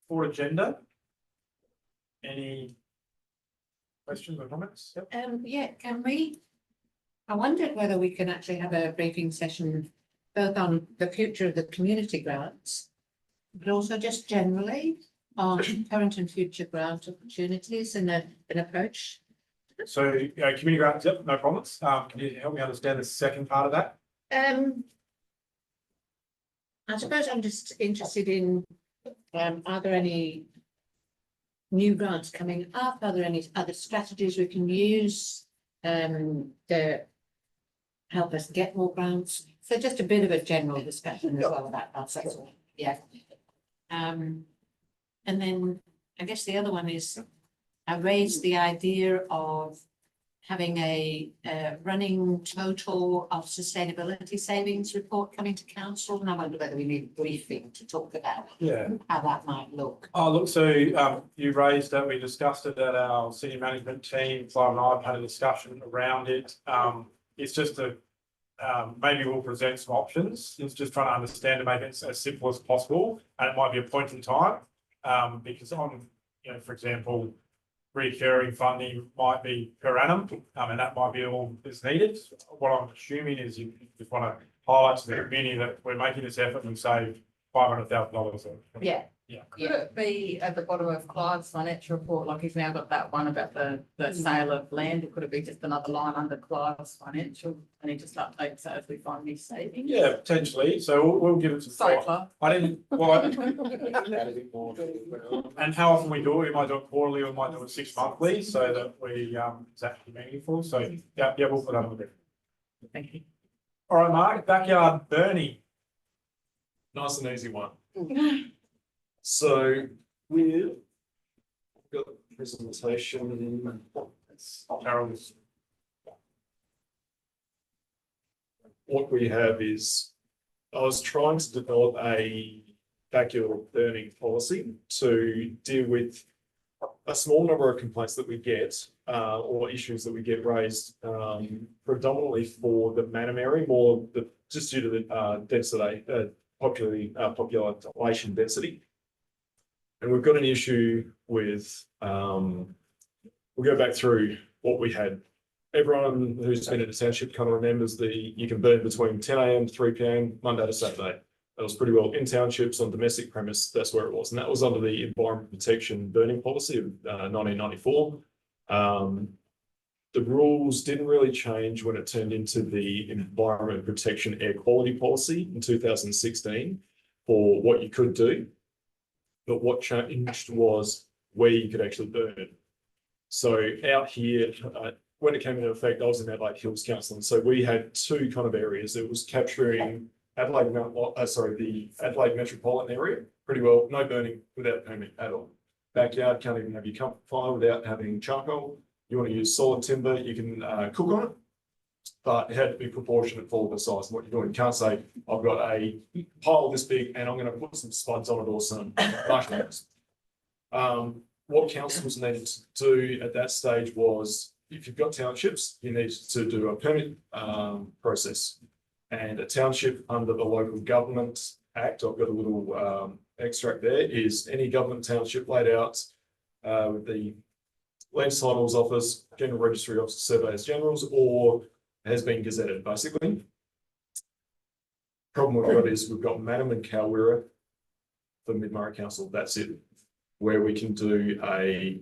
for agenda. Any questions or comments? Yep. Yeah, can we? I wondered whether we can actually have a briefing session both on the future of the community grants, but also just generally on current and future grant opportunities and an approach. So, community grants, yep, no problems. Can you help me understand the second part of that? I suppose I'm just interested in, are there any new grants coming up? Are there any other strategies we can use to help us get more grants? So just a bit of a general discussion as well about that. That's all. Yeah. And then I guess the other one is I raised the idea of having a running total of sustainability savings report coming to council, and I wonder whether we need a briefing to talk about how that might look. Oh, look, so you raised that, we discussed it at our senior management team. Clive and I have had a discussion around it. It's just a maybe we'll present some options. It's just trying to understand and make it as simple as possible, and it might be a point in time because on, for example, recurring funding might be per annum, and that might be all that's needed. What I'm assuming is you just want to highlight to the community that we're making this effort and save $500,000. Yeah. Yeah. Could it be at the bottom of Clive's financial report, like he's now got that one about the sale of land, or could it be just another line under Clive's financial and he just updates that as we find these savings? Yeah, potentially. So we'll give it some Sorry, thought. Clive. I didn't. Well, and how often we do it? We might do it quarterly, or we might do it 6 monthly, so that we it's actually meaningful. So yeah, we'll put that on there. Thank you. All right, Mark. Backyard burning. Nice and easy one. So we've got the presentation. Carol's. What we have is, I was trying to develop a backyard burning policy to deal with a small number of complaints that we get or issues that we get raised predominantly for the Mannum area, just due to the density, population density. And we've got an issue with, we'll go back through what we had. Everyone who's been in the township kind of remembers you can burn between 10 AM to 3 PM, Monday to Saturday. That was pretty well in townships on domestic premise. That's where it was. And that was under the Environment Protection Burning Policy of 1994. The rules didn't really change when it turned into the Environment Protection Air Quality Policy in 2016 for what you could do. But what changed was where you could actually burn it. So out here, when it came into effect, I was in Adelaide Hills Council, and so we had two kind of areas. It was capturing the Adelaide metropolitan area pretty well, no burning without permit at all. Backyard, can't even have your campfire without having charcoal. You want to use solid timber, you can cook on it, but it had to be proportionate for the size of what you're doing. You can't say, I've got a pile this big and I'm going to put some spuds on it or some marshmallows. What councils needed to do at that stage was, if you've got townships, you need to do a permit process. And a township under the Local Government Act, I've got a little extract there, is any government township laid out with the Land Titles Office, General Registry Office, Surveyors Generals, or has been gazetted, basically. Problem we've got is we've got Mannum and Kalwira for Mid-Murray Council. That's it, where we can do a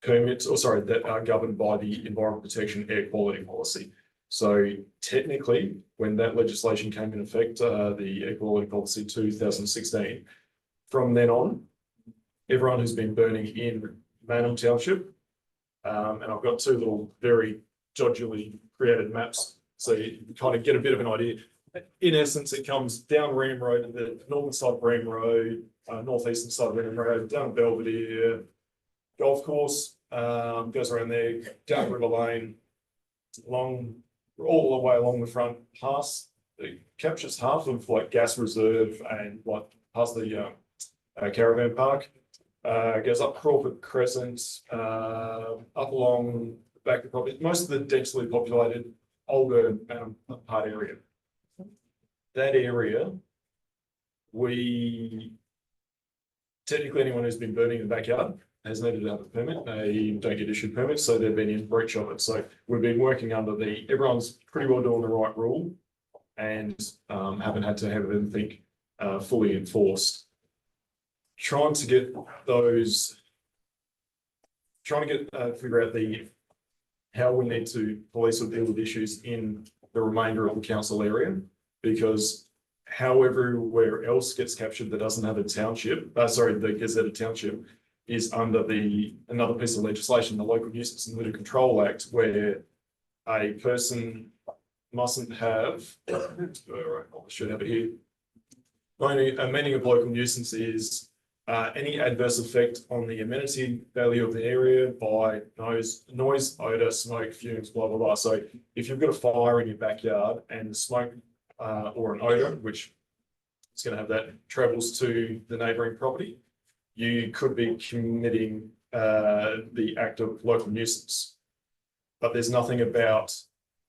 permit, that are governed by the Environment Protection Air Quality Policy. So technically, when that legislation came in effect, the Air Quality Policy 2016, from then on, everyone who's been burning in Mannum Township, and I've got two little very dodgily created maps, so you kind of get a bit of an idea. In essence, it comes down Ream Road, the northern side of Ream Road, northeastern side of Ream Road, down Belvedere, golf course, goes around there, down River Lane, all the way along the front, past, it captures half of like Gas Reserve and like past the caravan park, goes up Crawford Crescent, up along the back of probably most of the densely populated older part area. That area, we technically anyone who's been burning in the backyard has needed to have a permit. They don't get issued permits, so they've been in breach of it. So we've been working under everyone's pretty well doing the right rule and haven't had to have anything fully enforced. Trying to get figure out how we need to police or deal with issues in the remainder of the council area, because how everywhere else gets captured that doesn't have a township, the Gazette Township, is under another piece of legislation, the Local Nuisance and Litter Control Act, where a person mustn't have, I should have it here. A meaning of local nuisance is any adverse effect on the amenity value of the area by noise, odor, smoke, fumes, blah, blah, blah. So if you've got a fire in your backyard and the smoke or an odor, which is going to have that, travels to the neighbouring property, you could be committing the act of local nuisance. But there's nothing about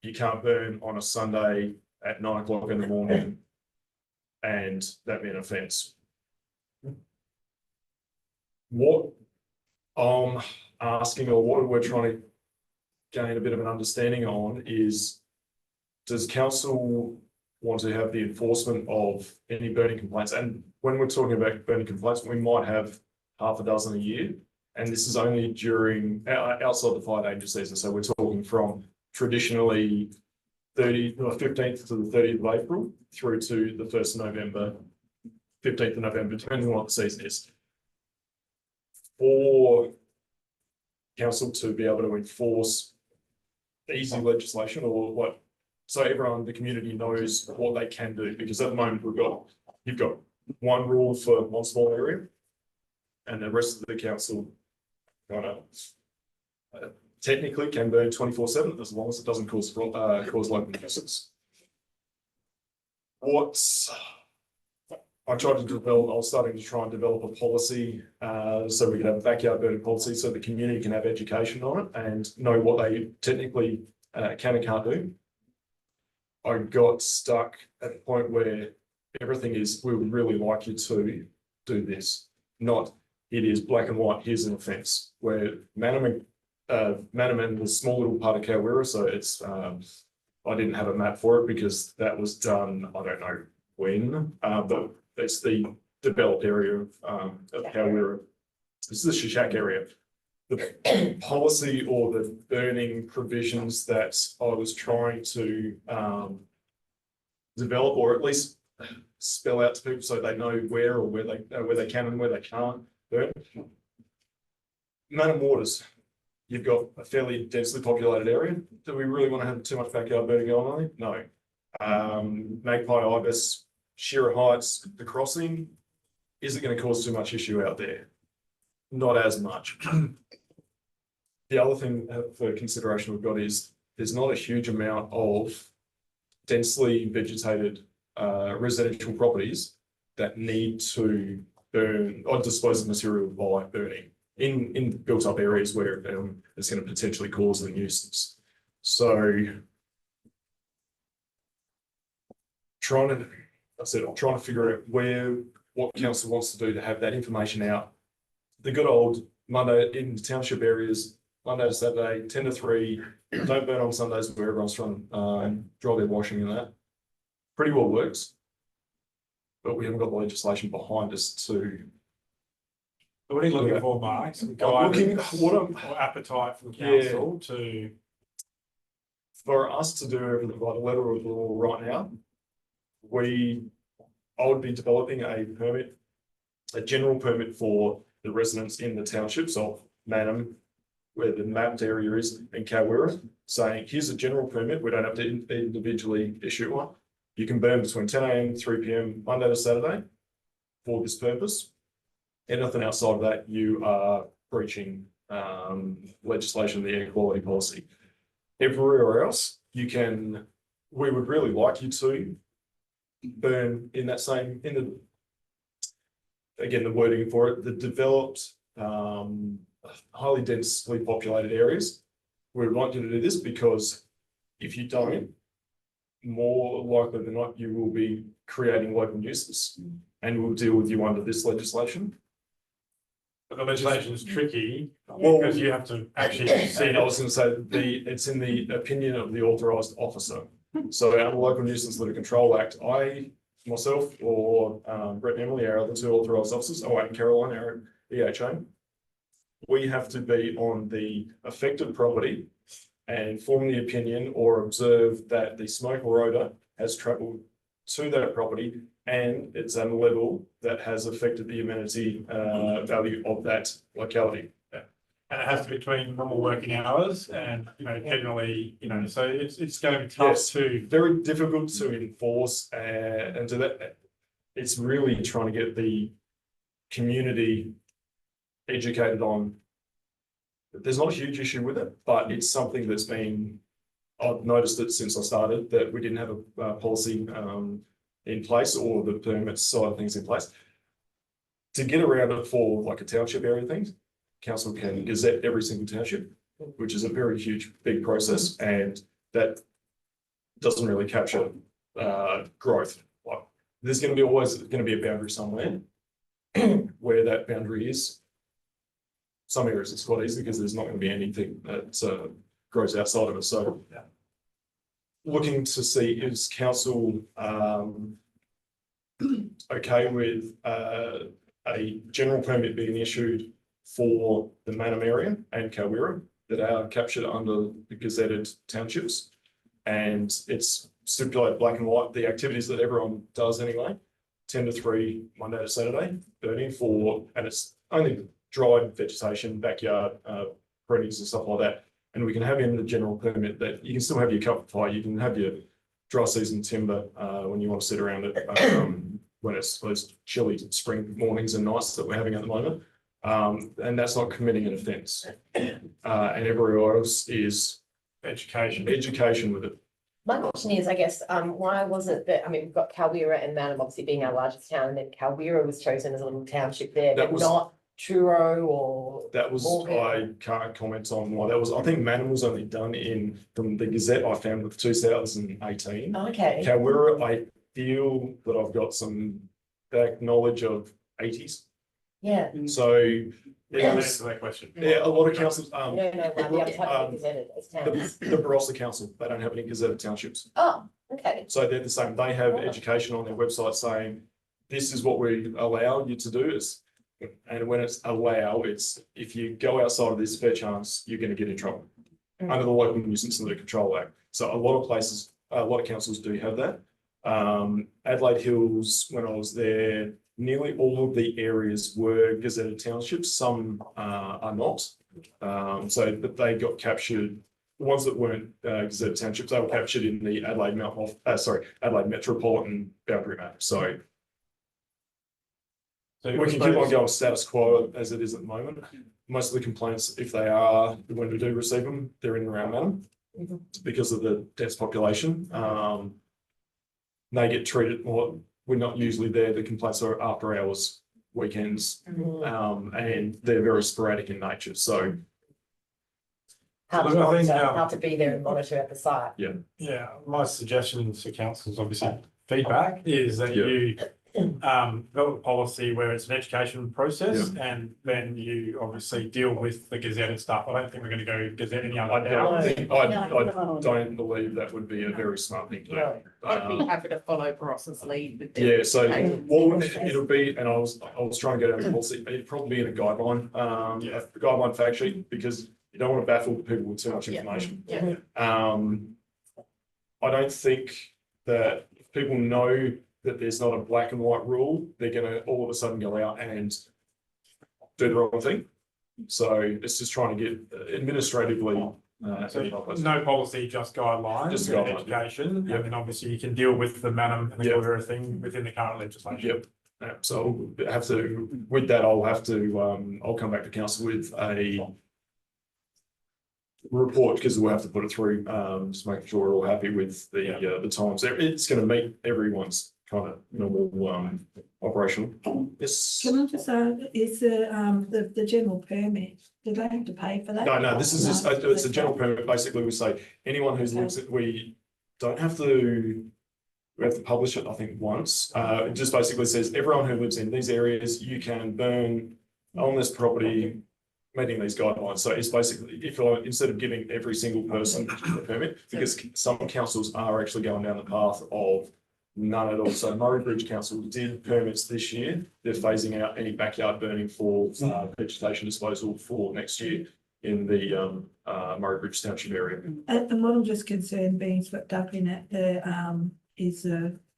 you can't burn on a Sunday at 9 o'clock in the morning and that be an offence. What I'm asking, or what we're trying to gain a bit of an understanding on, is does council want to have the enforcement of any burning complaints? And when we're talking about burning complaints, we might have half a dozen a year, and this is only during outside the fire danger season. So we're talking from traditionally 15th to the 30th of April through to the 1st of November, 15th of November, depending on what the season is. For council to be able to enforce easy legislation, or what, so everyone in the community knows what they can do, because at the moment you've got one rule for one small area, and the rest of the council kind of technically can burn 24/7 as long as it doesn't cause local nuisance. I was starting to try and develop a policy so we could have a backyard burning policy, so the community can have education on it and know what they technically can and can't do. I got stuck at the point where everything is, we would really like you to do this, not it is black and white, here's an offence. Where Mannum and the small little part of Kowira, so it's I didn't have a map for it because that was done, I don't know when, but it's the developed area of Kowira. This is the Shishak area. The policy or the burning provisions that I was trying to develop, or at least spell out to people so they know where they can and where they can't burn. Mannum waters. You've got a fairly densely populated area. Do we really want to have too much backyard burning going on? No. Magpie, Ibis, Shearer Heights, the crossing, is it going to cause too much issue out there? Not as much. The other thing for consideration we've got is there's not a huge amount of densely vegetated residential properties that need to burn or dispose of material by burning in built up areas where it's going to potentially cause a nuisance. So I'm trying to figure out what council wants to do to have that information out. The good old Monday in the township areas, Monday to Saturday, 10 to 3, don't burn on Sundays where everyone's trying to dry their washing and that. Pretty well works, but we haven't got the legislation behind us to. What are you looking for, Mark? Some appetite from council to. For us to do everything by the letter of the law right now, I would be developing a general permit for the residents in the townships of Mannum, where the mapped area is, and Kowira, saying here's a general permit. We don't have to individually issue one. You can burn between 10 AM and 3 PM Monday to Saturday for this purpose. Anything outside of that, you are breaching legislation, the air quality policy. Everywhere else, we would really like you to burn in that same, again, the wording for it, the developed, highly densely populated areas. We would want you to do this because if you don't, more likely than not, you will be creating local nuisance, and we'll deal with you under this legislation. But the legislation is tricky Well, because you have to actually see and I was it. going to say it's in the opinion of the authorised officer. So our Local Nuisance Litter Control Act, myself or Brett and Emily, our other two authorised officers, and Caroline, our EHO, we have to be on the affected property and form the opinion or observe that the smoke or odour has travelled to that property and it's at a level that has affected the amenity value of that locality. And it has to be between normal working hours and, generally, so it's going to be tough Yes. to. Very difficult to enforce and to that, it's really trying to get the community educated on. There's not a huge issue with it, but it's something that's been, I've noticed it since I started, that we didn't have a policy in place or the permits side of things in place. To get around it for like a township area thing, council can gazette every single township, which is a very huge, big process, and that doesn't really capture growth. Like, there's going to be always going to be a boundary somewhere where that boundary is. Some areas it's quite easy because there's not going to be anything that grows outside of it. So, looking to see is council okay with a general permit being issued for the Mannum area and Kalwira that are captured under the gazetted townships, and it's stipulated black and white the activities that everyone does anyway, 10 to 3 Monday to Saturday, burning and it's only dried vegetation, backyard perennials and stuff like that. And we can have in the general permit that you can still have your cover fire, you can have your dry season timber when you want to sit around it when it's those chilly spring mornings and nights that we're having at the moment. And that's not committing an offence. And everywhere else is education with it. My question is, I guess, why was it that, we've got Kalwira and Mannum obviously being our largest town, and then Kalwira was chosen as a little township there, That but was- not Truro or. That was, Morgan? I can't comment on why that was. I think Mannum was only done from the Gazette I found with 2018. Okay, Kalwira, I feel that I've got some back knowledge of 80s. yeah. So it was, Answer that question. yeah, a lot of councils, No, the other type of gazetted as towns. the Barossa Council, they don't have any gazetted townships. Oh, okay. So they're the same. They have Oh. education on their website saying, this is what we allow you to do. And when it's it's if you go outside of this, fair chance you're going to get in trouble under the Local Nuisance Litter Control Act. So a lot of places, a lot of councils do have that. Adelaide Hills, when I was there, nearly all of the areas were gazetted townships. Some are not. But they got captured. The ones that weren't gazetted townships, they were captured in the Adelaide Metropolitan Boundary Map. So we can keep on going status quo as it is at the moment. Most of the complaints, if they are, when we do receive them, they're in and around Mannum because of the dense population. They get treated more. We're not usually there. The complaints are after hours, weekends, and they're very sporadic in nature. So How Look, to I think, monitor, how to be there and monitor at the site. Yeah, my suggestion to council's obviously feedback is that Yeah. you develop a policy where it's an education process and then you obviously deal with the gazetted stuff. I don't think we're going to go gazette any I other don't towns. think, I don't believe that would be a very smart thing to do. No. I'd be happy to follow Barossa's lead with Yeah, this. so what it'll be, and I was trying to go down the policy, it'd probably be in a guideline, a guideline fact sheet, because you don't want to baffle people with too much information. Yeah. I don't think that if people know that there's not a black and white rule, they're gonna all of a sudden go out and do the wrong thing. So it's just trying to get administratively. So no policy, just guidelines, Just a and guideline. education, and Yep. then obviously you can deal with the Mannum and the Yep. Kalwira thing within the current legislation. Yep. So I'll have to, with that, I'll come back to council with a report, because we'll have to put it through, just making sure we're all happy with the times. It's gonna meet everyone's kind of normal, operation. Yes. Can I just add, is the general permit, do they have to pay for that? No, this is just, it's a general permit. Basically, we say anyone who lives, we don't have to, we have to publish it, I think, once. It just basically says everyone who lives in these areas, you can burn on this property meeting these guidelines. So it's basically, if I, instead of giving every single person a permit, because some councils are actually going down the path of none at all. So Murray Bridge Council did permits this year. They're phasing out any backyard burning for vegetation disposal for next year in the Murray Bridge Township area. And what I'm just concerned being swept up in it, is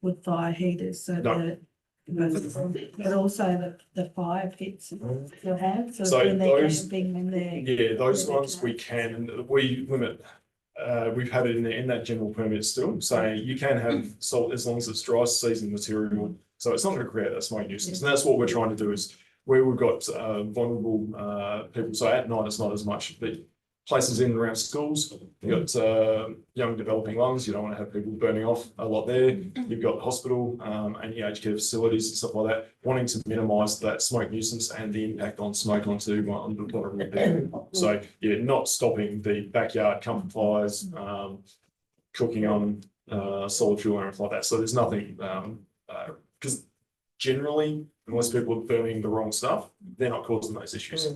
wood fire heaters, so No. but also the fire pits you'll have, so So when they're those- camping, when they're. Yeah, those ones we can, we limit. We've had it in there in that general permit still saying you can have salt as long as it's dry season material. So it's not going to create that smoke nuisance. And that's what we're trying to do is where we've got vulnerable people. So at night, it's not as much, but places in and around schools, you've got young developing lungs. You don't want to have people burning off a lot there. You've got hospital and the aged care facilities and stuff like that, wanting to minimise that smoke nuisance and the impact on smoke onto vulnerable people. So yeah, not stopping the backyard comfort fires, cooking on solid fuel or anything like that. So there's nothing because generally, unless people are burning the wrong stuff, they're not causing those issues.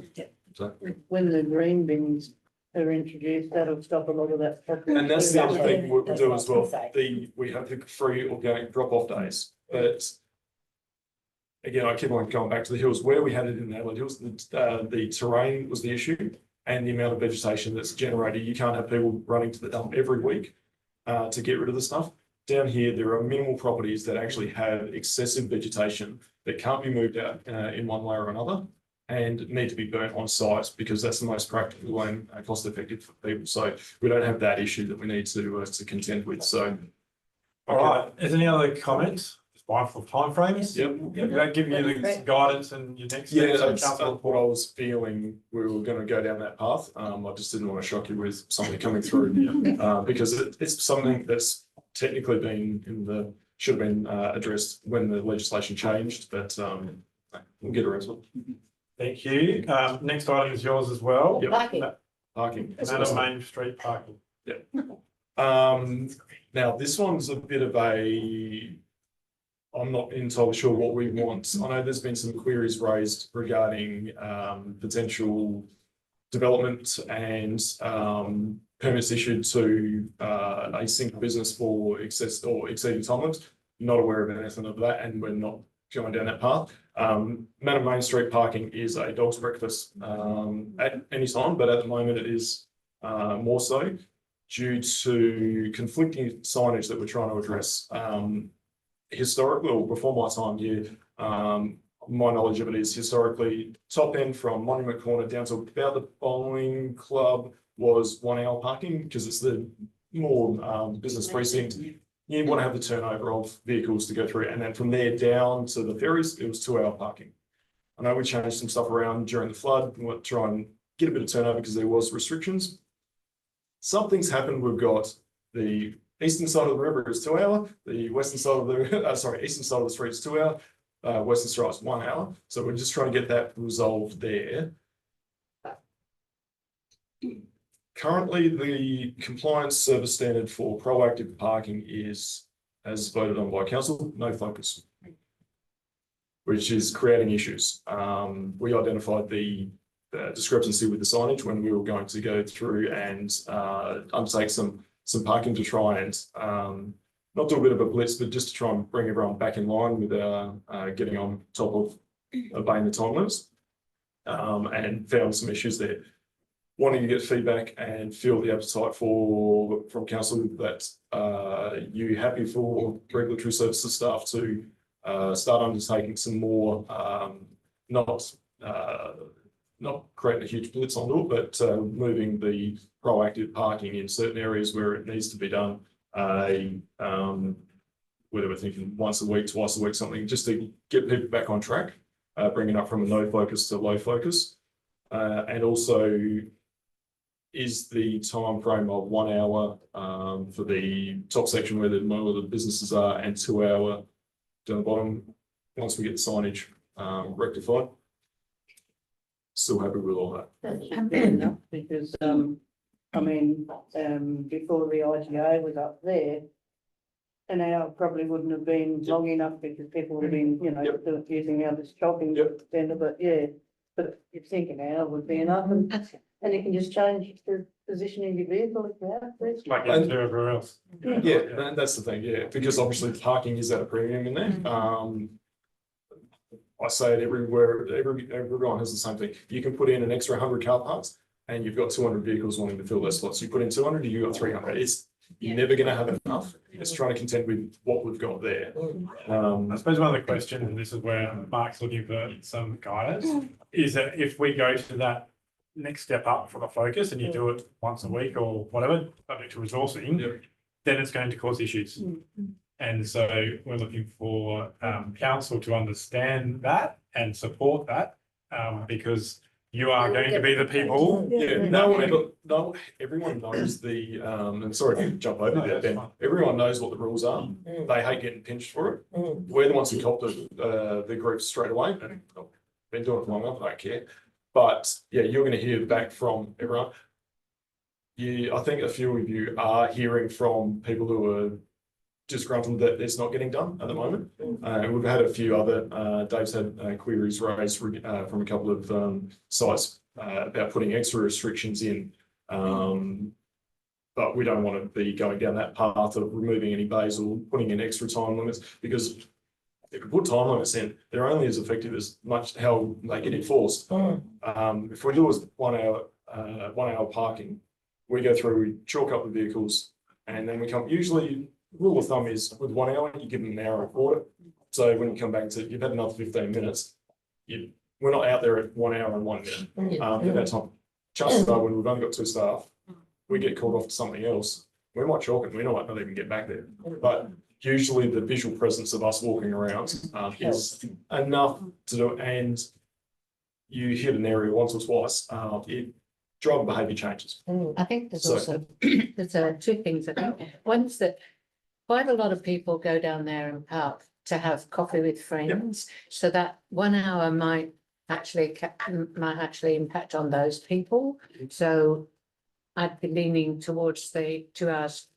So. When the green bins are introduced, that'll stop a lot of that. And that's the other thing we That's do what as I was well. gonna We have the free organic drop-off days, but again, I keep on going back to the hills where we had it in the Adelaide Hills. The terrain was the issue and the amount of vegetation that's generated. You can't have people running to the dump every week to get rid of the stuff. Down here, there are minimal properties that actually have excessive vegetation that can't be moved out in one way or another, and need to be burnt on site because that's the most practical and cost effective for people. So we don't have that issue that we need to contend with. So. All right, is there any other comments? Just mindful of timeframes? Yep. Did that give you the guidance and your next Yeah, steps? that's what I was feeling. We were going to go down that path. I just didn't want to shock you with something coming through because it's something that's technically been should have been addressed when the legislation changed, but we'll get around to it. Thank you. Next item is yours as well. Yep. Parking. Parking. Mannum Main Street parking. Now this one's a bit of a, I'm not entirely sure what we want. I know there's been some queries raised regarding potential development and permits issued to a single business for excess or exceeding time limits. Not aware of anything of that, and we're not going down that path. Mannum Main Street parking is a dog's breakfast at any time, but at the moment it is more so due to conflicting signage that we're trying to address. Historically, or before my time here, my knowledge of it is historically top end from Monument Corner down to about the bowling club was 1 hour parking because it's the more business precinct. You want to have the turnover of vehicles to go through, and then from there down to the ferries, it was 2 hour parking. I know we changed some stuff around during the flood. We want to try and get a bit of turnover because there was restrictions. Something's happened. We've got the eastern side of the river is 2 hour. The western side of the eastern side of the street is 2 hour. Western side is 1 hour. So we're just trying to get that resolved there. Currently, the compliance service standard for proactive parking is, as voted on by council, no focus, which is creating issues. We identified the discrepancy with the signage when we were going to go through and undertake some parking to try and not do a bit of a blitz, but just to try and bring everyone back in line with getting on top of obeying the time limits, and found some issues there. Wanting to get feedback and feel the appetite from council that you happy for regulatory services staff to start undertaking some more, not creating a huge blitz onto it, but moving the proactive parking in certain areas where it needs to be done. Whether we're thinking once a week, twice a week, something just to get people back on track, bring it up from a no focus to low focus, and also is the time frame of 1 hour for the top section where the businesses are, and 2 hour down the bottom once we get the signage rectified. Still happy with all that. Fair enough, because I mean, before the IGA was up there, an hour probably wouldn't have been long enough because people would have been, using the other shopping Yep. centre, but yeah. but you'd think an hour would be enough, and you can just change the position of your vehicle if you have to. Like you do everywhere else. Yeah, that's the thing, yeah, because obviously parking is at a premium in there. I say it everywhere, everyone has the same thing. You can put in an extra 100 car parks and you've got 200 vehicles wanting to fill those slots. You put in 200, you've got 300. You're never going to have enough. It's trying to contend with what we've got there. I suppose one of the questions, and this is where Mark's looking for some guidance, is that if we go to that next step up from a focus and you do it once a week or whatever, subject to resourcing, then it's going to cause issues. And so we're looking for council to understand that and support that, because you are going to be the people. Yeah, no, everyone knows the, and sorry to jump over there, Ben. Everyone knows what the rules are. They hate getting pinched for it. We're the ones who copped the group straight away. And I've been doing it for long enough, I don't care. But yeah, you're going to hear back from everyone. I think a few of you are hearing from people who are disgruntled that it's not getting done at the moment. We've had a few other, Dave's had queries raised from a couple of sites about putting extra restrictions in. But we don't want to be going down that path of removing any bays or putting in extra time limits, because if we put time limits in, they're only as effective as much how they get enforced. If we do as 1 hour parking, we go through, we chalk up the vehicles, and then we come, usually rule of thumb is with 1 hour, you give them an hour and a quarter. So when you come back to, you've had another 15 minutes, we're not out there at 1 hour and 1 minute at that time. Chances are when we've only got 2 staff, we get called off to something else. We might chalk it, we might not even get back there. But usually the visual presence of us walking around is enough to do, and you hit an area once or twice, driver behaviour changes. I think there's also, there's 2 things, I think. One is that quite a lot of people go down there and park to have coffee with friends. So that 1 hour might actually impact on those people. So I'd be leaning towards the 2 hours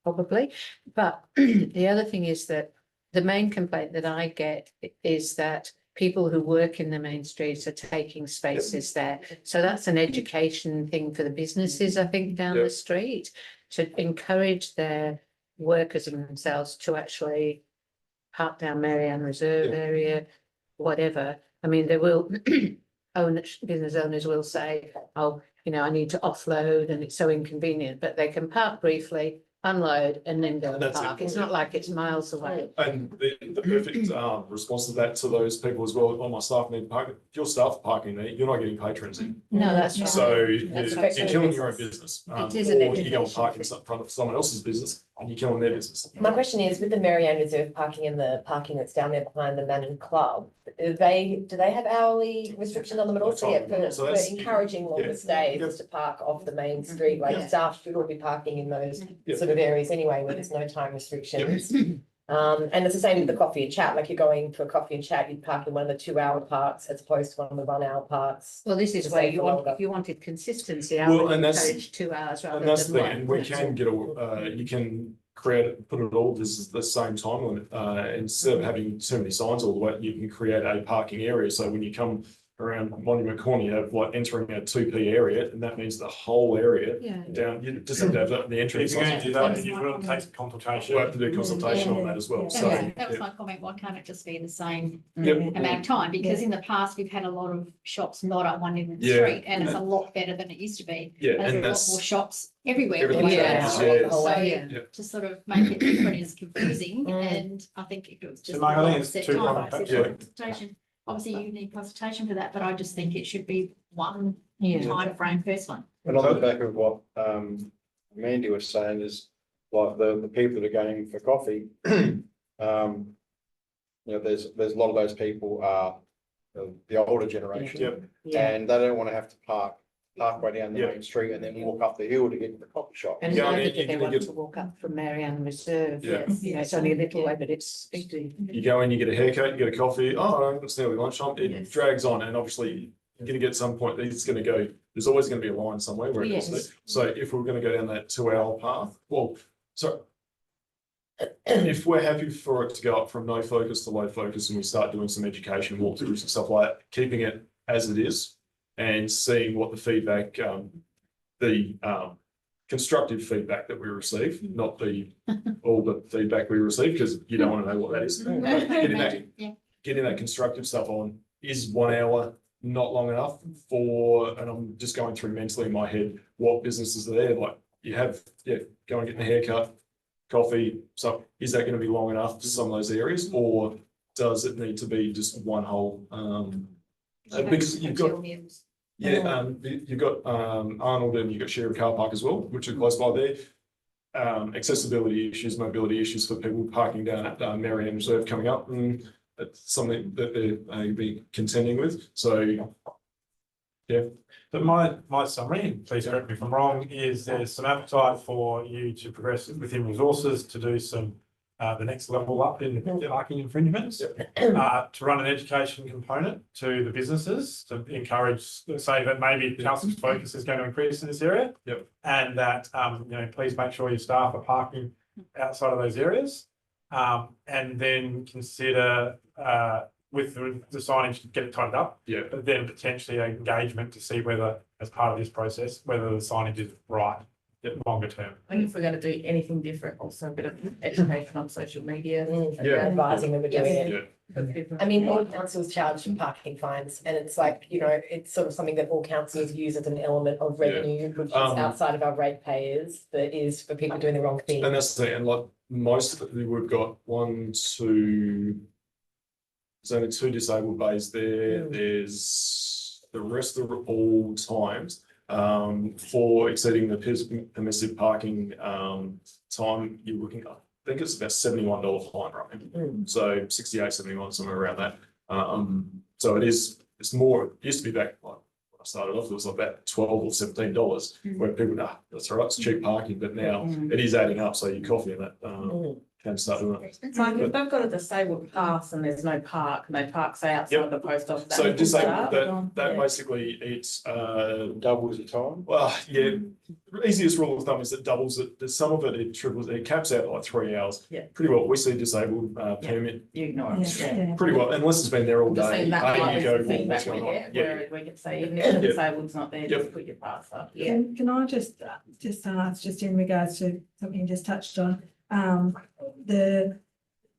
probably. But the other thing is that the main complaint that I get is that people who work in the main streets are taking spaces there. So that's an education thing for the businesses, I think, down the street, to encourage their workers and themselves to actually park down Marianne Reserve area, whatever. I mean, they will business owners will say, oh, you know, I need to offload and it's so inconvenient, but they can park briefly, unload and then go and park. It's not like it's miles away. And the perfect response to that, to those people as well, all my staff need to park. If your staff are parking there, you're not getting patrons in. No, that's right. So That's you're right. killing your own business. It is an Or you go and education park in front of someone else's business and you're killing their business. My question is, with the Marianne Reserve parking and the parking that's down there behind the Mannum Club, do they have hourly restrictions on them at all? So yeah, So for that's- encouraging longer stays to park off the main street, like staff should all be parking in those sort of areas anyway, where there's no time restrictions. And it's the same with the coffee and chat, like you're going for a coffee and chat, you'd park in one of the 2 hour parks as opposed to one of the 1 hour parks. Well, this is to where save you for want, longer. if you wanted consistency, I Well, would and that's- encourage 2 hours rather And that's than the one. thing, and we can get you can put it all this the same time limit. Instead of having too many signs all the way, you can create a parking area. So when you come around Monument Corner, you have like entering a 2P area, and that means the whole area down. You just have to have the entrance. If you're going to do that, then you've got to take consultation. We'll have to do consultation on that as well. So That was my comment, why can't it just be the same Yep. amount of time? Because in the past, we've had a lot of shops not at one end of the Yeah. street, and it's a lot better than it used to be. Yeah, There's and a lot that's more shops everywhere. everything Yeah. changes, Oh, So Yeah. to sort of make it different is confusing, and I think it was just. So, Mark, I think it's set 2 time, points. set consultation. Obviously, you need consultation for that, but I just think it should be one time frame personally. And on the back of what Mandy was saying is, like the people that are going for coffee, there's a lot of those people are the older generation. And they don't want to have to park halfway down the main street and then walk up the hill to get to the coffee shop. And Yeah, I neither mean, do you're they gonna want get- to walk up from Marianne Reserve. Yeah. You know, it's only a little way, but it's easy. you go in, you get a haircut, you get a coffee. Oh, it's nearly lunchtime. It drags on, and obviously you're going to get some point. It's going to go. There's always going to be a line somewhere where it is. Yes. So if we're going to go down that 2 hour path, well, so if we're happy for it to go up from no focus to low focus and we start doing some education walkthroughs and stuff like that, keeping it as it is and seeing what the feedback, constructive feedback that we receive, not all the feedback we receive, because you don't want to know what that is. But getting that constructive stuff on, is 1 hour not long enough for, and I'm just going through mentally in my head, what businesses are there, like you have, go and get a haircut, coffee, so is that going to be long enough for some of those areas, or does it need to be just one whole, because you've got, you've got Arnold and you've got Sheriff Car Park as well, which are close by there. Accessibility issues, mobility issues for people parking down at Marianne Reserve coming up, and it's something that they're be contending with. So, But my summary, and please correct me if I'm wrong, is there's some appetite for you to progress within resources to do some the next level up in parking infringements, to run an education component to the businesses to encourage, say that maybe council's focus is going to increase in this area. And that, please make sure your staff are parking outside of those areas. And then consider, with the signage to get it tightened up. But then potentially engagement to see whether, as part of this process, whether the signage is right longer term. I think if we're going to do anything different, also a bit of education on social media. Advising them we're doing it. Different. I mean, all councils charge parking fines, and it's like, it's sort of something that all councils use as an element of revenue, which is outside of our ratepayers, that is for people doing the wrong thing. and that's the thing, and like most of it, we've got 1, 2, there's only 2 disabled bays there. There's the rest of all times for exceeding the permissive parking time, you're looking at, I think it's about $71 fine, right? So 68, 71, somewhere around that. So it's more, it used to be back like when I started off, it was like about $12 or $17 where people, that's all right, it's cheap parking, but now it is adding up. So your coffee and that can start doing it. So if they've got a disabled pass and there's no park, and they park say outside the post office. So disabled, that basically it's Doubles the time. well, easiest rule of thumb is it doubles it. There's some of it, it triples, it caps out at like 3 hours. Pretty well. We see disabled permit You ignore it. pretty well, unless it's been there all Just day. saying that might You be go, the well, feedback what's we going on? get, where we can say, even if the disabled's not there, just put your pass up. Can I just ask, just in regards to something you just touched on,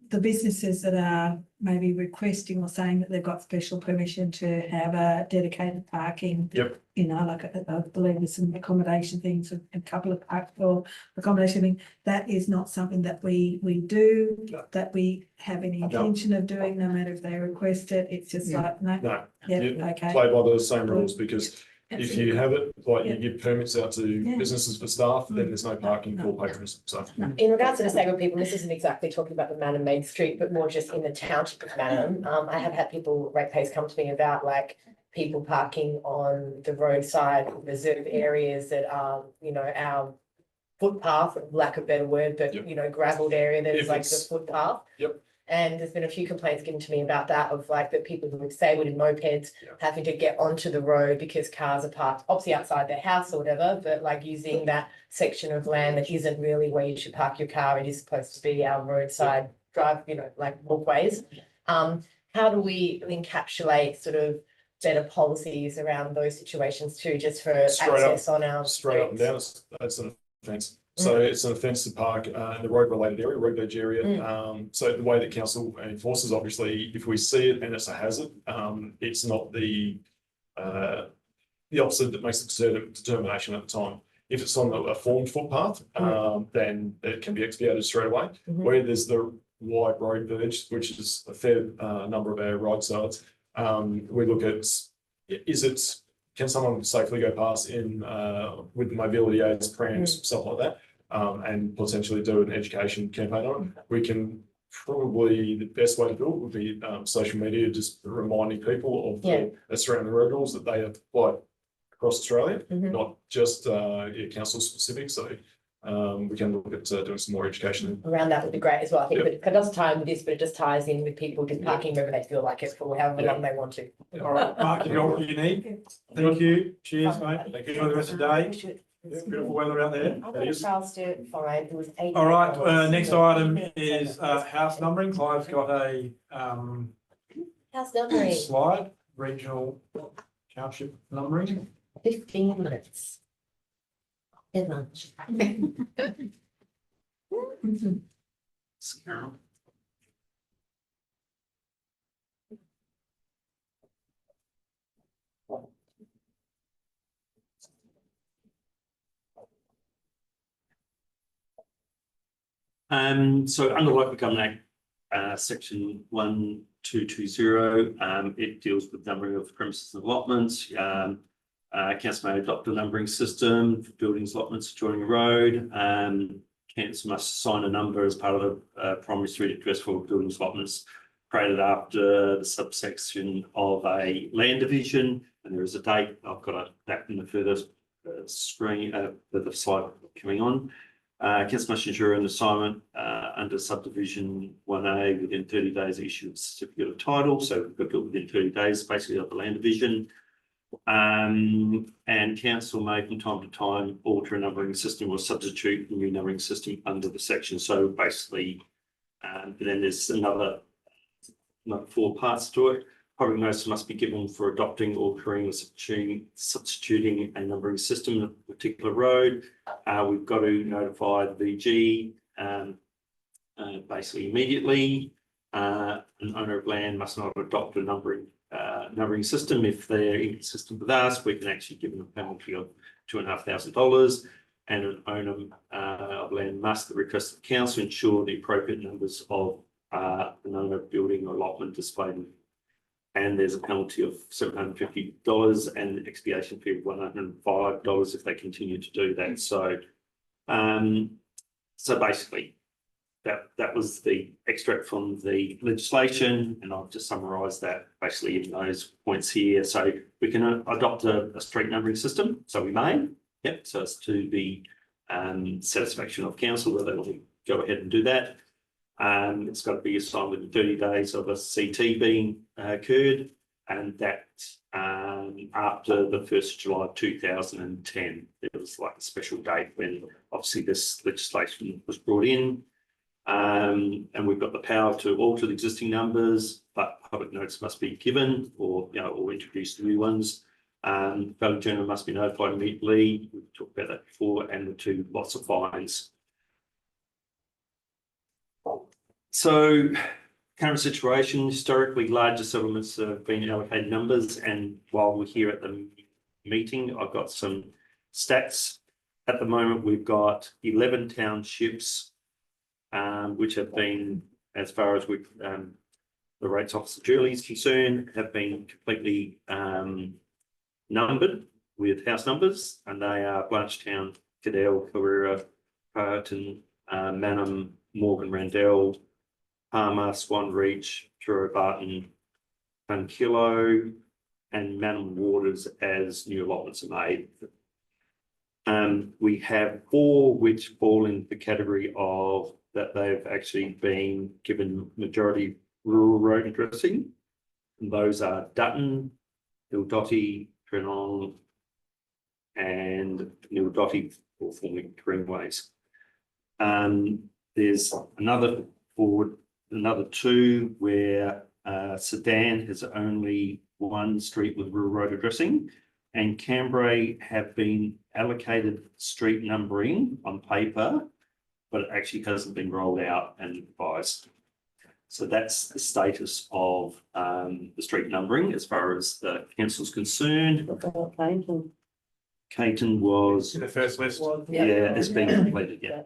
the businesses that are maybe requesting or saying that they've got special permission to have a dedicated parking. Like I believe there's some accommodation things, a couple of park for accommodation thing. That is not something that we do, that we have any intention of doing, no matter if they request it. It's just like, no. Okay. Play by the same rules, because if you have it, like you give permits out to businesses for staff, then there's no parking for patrons. So In regards to disabled people, this isn't exactly talking about the Mannum Main Street, but more just in the township of Mannum. I have had ratepayers come to me about like people parking on the roadside reserve areas that are, our footpath, for lack of a better word, but gravelled area that is like the footpath. And there's been a few complaints given to me about that, of like that people who are disabled in mopeds having to get onto the road because cars are parked obviously outside their house or whatever, but like using that section of land that isn't really where you should park your car. It is supposed to be our roadside drive, like walkways. How do we encapsulate sort of better policies around those situations too, just for access on our straight up and down, that's an offence. So it's an offence to park in the road related area, road edge area. So the way that council enforces, obviously, if we see it and it's a hazard, it's not the officer that makes the determination at the time. If it's on a formed footpath, then it can be expiated straight away. Where there's the wide road verge, which is a fair number of our roadsides, we look at, can someone safely go past in with mobility aids, prams, stuff like that, and potentially do an education campaign on it. We can probably, the best way to do it would be social media, just reminding people of the surrounding road rules that they apply across Australia, not just council specific. So we can look at doing some more education around that would be great as well. I think it doesn't tie in with this, but it just ties in with people just parking wherever they feel like it for however long they want to. All right, Mark, you got what you need. Thank you. Cheers, mate. Enjoy the rest of the day. Beautiful weather out there. I It got is. past it fine, it was $88. All right, next item is house numbering. Clive's got a House numbering, slide, regional township numbering. 15 minutes. At lunch. So under Local Government Act, section 1220, it deals with numbering of premises and allotments. Council may adopt a numbering system for buildings, allotments adjoining a road. Council must assign a number as part of the primary street address for buildings, allotments created after the subsection of a land division. And there is a date. I've got that in the further screen, the slide coming on. Council must ensure an assignment under subdivision 1A within 30 days of issue of certificate of title. So we've got to do it within 30 days, basically of the land division. And council may from time to time alter a numbering system or substitute a new numbering system under the section. So basically, then there's another 4 parts to it. Public notice must be given for adopting, altering, or substituting a numbering system in a particular road. We've got to notify the VG basically immediately. An owner of land must not adopt a numbering system. If they're inconsistent with us, we can actually give them a penalty of $2,500. And an owner of land must, at the request of the council, ensure the appropriate numbers of an owner building or allotment displayed. And there's a penalty of $750 and an expiation fee of $105 if they continue to do that. So, so basically, that was the extract from the legislation, and I've just summarised that basically in those points here. So we can adopt a street numbering system. So we may, yep. So it's to the satisfaction of council whether they want to go ahead and do that. It's got to be assigned within 30 days of a CT being occurred, and that after the 1st of July 2010. There was like a special date when obviously this legislation was brought in. And we've got the power to alter the existing numbers, but public notice must be given or introduce new ones. Valid journal must be notified immediately. We've talked about that before, and the 2 lots of fines. So, current situation, historically larger settlements have been allocated numbers, and while we're here at the meeting, I've got some stats. At the moment, we've got 11 townships, which have been, as far as the rates officer Julie is concerned, have been completely numbered with house numbers, and they are Blanchetown, Cadell, Carrera, Carlton, Mannum, Morgan Randell, Palmer, Swan Reach, Truro Barton, Unkillo, and Mannum Waters as new allotments are made. We have 4 which fall in the category of that they've actually been given majority rural road addressing. And those are Dutton, Nildotty, Trenong, and Nildotty, or formerly Greenways. There's another 2 where Sedan has only 1 street with rural road addressing, and Cambrai have been allocated street numbering on paper, but it actually hasn't been rolled out and advised. So that's the status of the street numbering as far as the council's concerned. Caton was In the first list. it's been completed.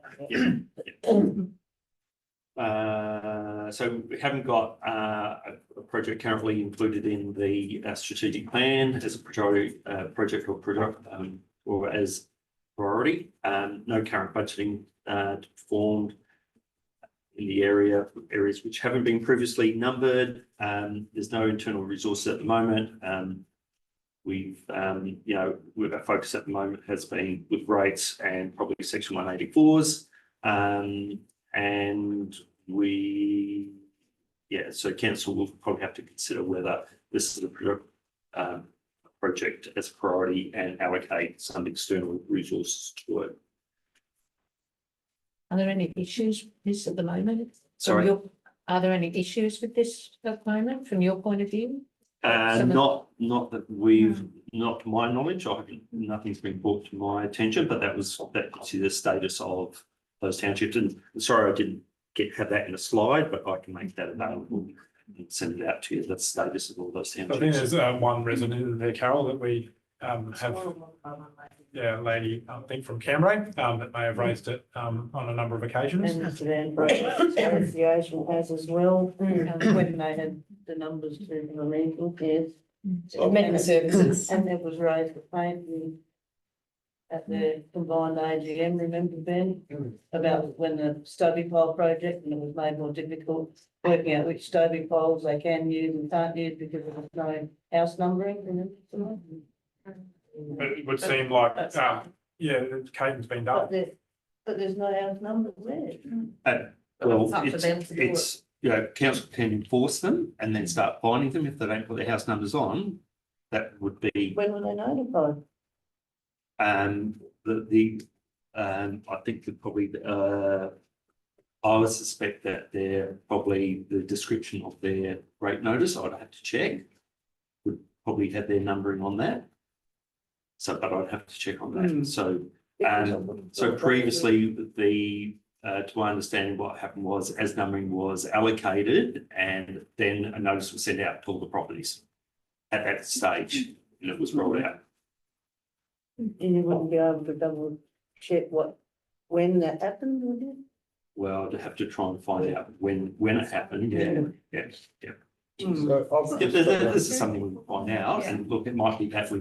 So we haven't got a project currently included in the strategic plan as a project or as priority. No current budgeting performed in the areas which haven't been previously numbered. There's no internal resources at the moment. Our focus at the moment has been with rates and probably section 184s. So council will probably have to consider whether this is a project as a priority and allocate some external resources to it. Are there any issues with this at the moment? From Sorry? Are there any issues with this at the moment, from your point of view? Some of- Not that we've, not to my knowledge, I haven't, nothing's been brought to my attention, but that was the status of those townships. And sorry, I didn't have that in a slide, but I can make that available and send it out to you, the status of all those I think townships. there's one resident in there, Carol, that we have, yeah, a lady, I think from Cambrai, that may have raised it on a number of occasions. And the Sudan Association has as well, when they had the numbers to the legal, yes. Amendment services. And that was raised for payment at the combined AGM, remember Ben? About when the Stobie pole project, and it was made more difficult working out which Stobie poles they can use and can't use because there was no house numbering, remember? But it would seem like, yeah, Caden's been done. But there's no house numbers there. Well, It's up to them to do it. it's, you know, council can enforce them and then start finding them if they don't put their house numbers on. That would be, When were they notified? I think that probably, I would suspect that they're probably the description of their rate notice, I'd have to check. Would probably have their numbering on that. So, but I'd have to check on that. So previously, to my understanding, what happened was as numbering was allocated and then a notice was sent out to all the properties at that stage and it was rolled out. And you wouldn't be able to double check when that happened, would you? Well, I'd have to try and find out when it happened. Yeah. So If this is something we can find out, and look, it might be that we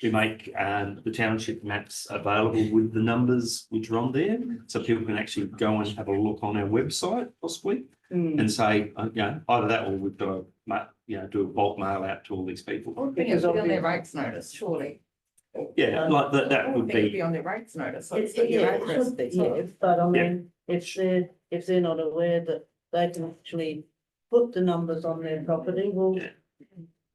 make the township maps available with the numbers which are on there, so people can actually go and have a look on our website possibly, and say, you know, either that or we've got to, do a bulk mail out to all these people. I would think it would be on their rates notice, surely. Yeah, like that I would think it'd be, be on their rates notice. so It's, it's your yeah, it address. should be, yeah, but I mean, if they're not aware that they can actually put the numbers on their property, well, Yeah.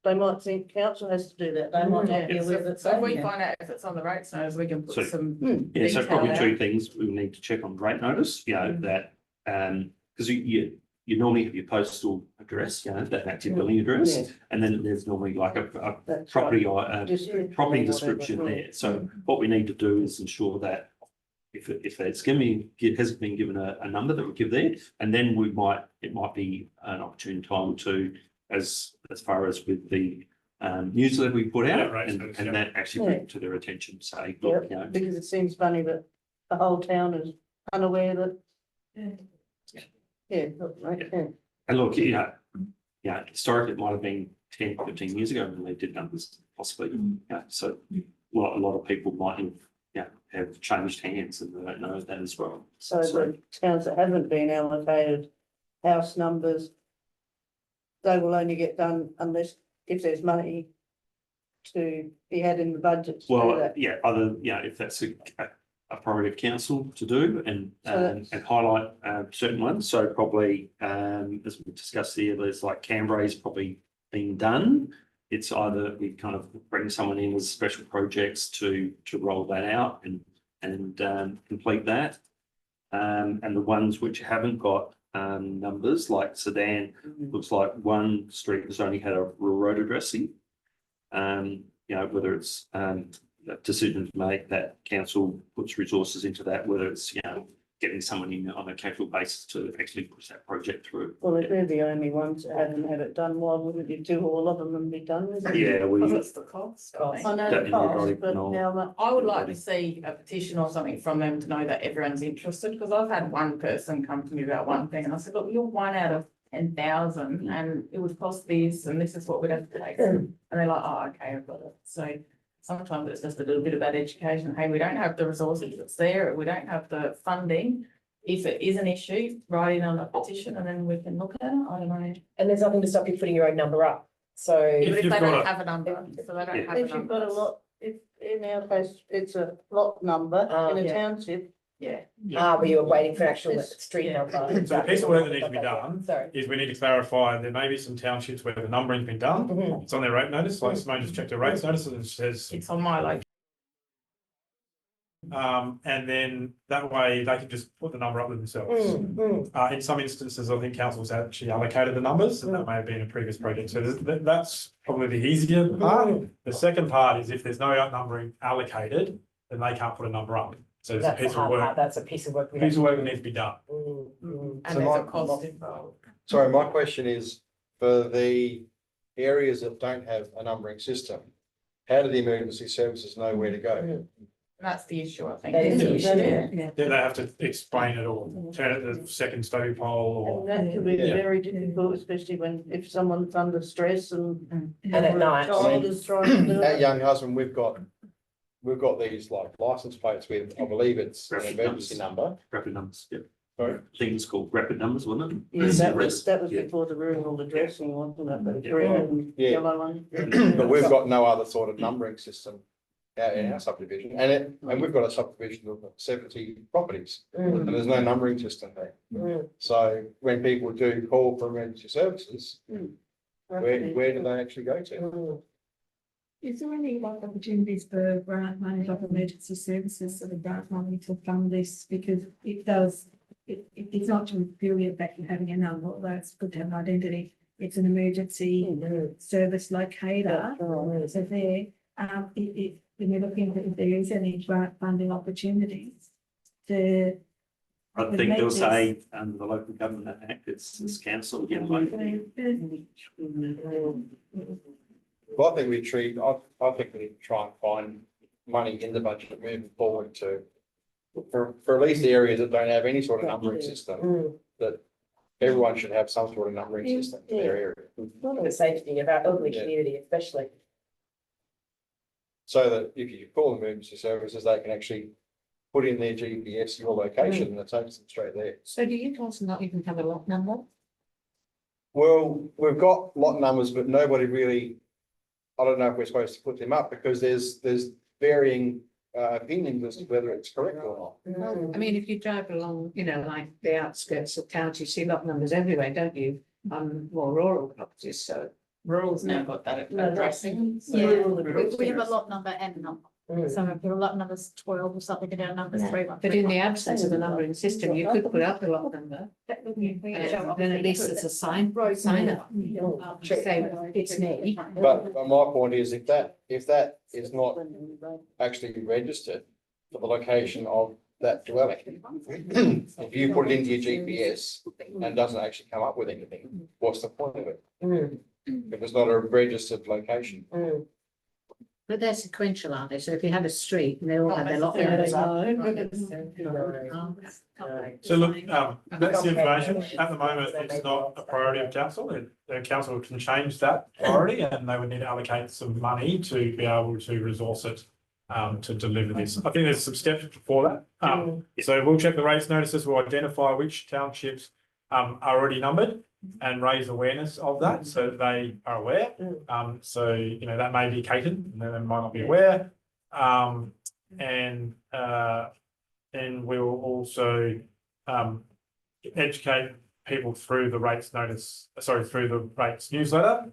they might think council has to do that, they might not be Yeah, aware that. so if we they can. find out if it's on the rates notice, we can So- put some. yeah, so detail probably out. two things we need to check on rate notice, that, because you normally have your postal address, that's your billing address, Yeah. and then there's normally like a That's property right. or Description property or description whatever. there. So what we need to do is ensure that if it's hasn't been given a number that we give there, and then it might be an opportune time to, as far as with the newsletter we put out, Yeah, right, and yeah. that actually bring it to their attention, say, look, you know, Because it seems funny that the whole town is unaware that. Yeah, right, yeah. and look, historically, it might have been 10, 15 years ago when they did numbers, possibly. So a lot of people might have changed hands and they don't know that as well. So the towns that haven't been allocated house numbers, they will only get done unless, if there's money to be had in the budget to do Well, that. if that's a priority of council to do and So highlight certain ones. So probably, as we discussed here, there's like Cambrai probably been done. It's either we kind of bring someone in as special projects to roll that out and complete that. And the ones which haven't got numbers, like Sedan, looks like one street has only had a rural road addressing. Whether it's a decision to make that council puts resources into that, whether it's getting someone in on a casual basis to actually push that project through. Well, if they're the only ones that haven't had it done, why wouldn't you do all of them and be done with it? Yeah, Because it's the cost. I I think. know Don't the everybody cost, but know. how much? I would like to see a petition or something from them to know that everyone's interested, because I've had one person come to me about one thing and I said, look, you're one out of 10,000 and it would cost this and this is what we'd have to take. And they're like, oh, okay, I've got it. So sometimes it's just a little bit about education. Hey, we don't have the resources that's there. We don't have the funding. If it is an issue, write in on a petition and then we can look at it. I don't know. And there's nothing to stop you putting your own number up. So But if you've they got don't a- have a number, so they don't have a If you've got a number. lot, if in our case, it's a lot number in a Yeah. township, Yeah. Were you waiting for actual street Yeah. number? So the piece of work that needs to be done Sorry. is we need to clarify, there may be some townships where the numbering's been done. Mhm. It's on their rate notice, like Simone just checked her rates notice and it says, It's on my like, and then that way they can just put the number up with themselves. In some instances, I think council's actually allocated the numbers, and that may have been a previous project, so that's probably the easier part. The second part is if there's no numbering allocated, then they can't put a number up, so there's a That's the piece of hard part, work, that's a piece of work. we piece of have work to that needs to be done. do. and So there's a my- cost involved. Sorry, my question is, for the areas that don't have a numbering system, how do the emergency services know where to go? That's the issue, I think. That is the issue. Yeah. Then they have to explain it or turn it to the second study poll And that could be Yeah. very difficult, especially when, if someone's under stress and. And at night. Child is trying to do Our it. young husband, we've got these like license plates with, I believe it's an emergency number. Rapid numbers, yeah. Sorry? I think it's called rapid numbers, wasn't it? Yeah, that was Yeah. before the rural addressing, wasn't it? The Yeah. green and Yeah. yellow one. But we've got no other sort of numbering system out in our subdivision, and we've got a subdivision of 70 properties, and there's no numbering system there. So when people do call for emergency services, where do they actually go to? Is there any like opportunities for grant money, like emergency services, sort of grant money to fund this? Because it does, it's not just purely about having a number, although it's good to have an identity. It's an emergency service locator. So there, when you're looking at if there is any grant funding opportunities to. I would think make they'll this- say, the local government act, it's council again, like. Well, I think we need to try and find money in the budget moving forward for at least the areas that don't have any sort of numbering system, that everyone should have some sort of numbering system in their area. The safety of our elderly community especially. So that if you call emergency services, they can actually put in their GPS, your location, and it takes them straight there. So do you guys not even have a lot number? Well, we've got lot numbers, but nobody really, I don't know if we're supposed to put them up because there's varying opinions as to whether it's correct or not. I mean, if you drive along, like the outskirts of towns, you see lot numbers everywhere, don't you? On more rural properties, so. Rural's now got that No, addressing. Yeah, Rural we have a lot number and number. Mm. So if your lot number's 12 or something, and our number's 3. But in the absence of a numbering system, you could put up a lot number, and then at least it's a sign up. Say it's me. But my point is, if that is not actually registered for the location of that dwelling, if you put it into your GPS and it doesn't actually come up with anything, what's the point of it? If it's not a registered location. But they're sequential, aren't they? So if you have a street and they all have their lot numbers. So look, that's the information. At the moment, it's not a priority of council. The council can change that priority and they would need to allocate some money to be able to resource it to deliver this. I think there's some steps before that. So we'll check the rates notices, we'll identify which townships are already numbered and raise awareness of that so that they are aware. So, that may be catered and they might not be aware. And we will also educate people through the rates notice, through the rates newsletter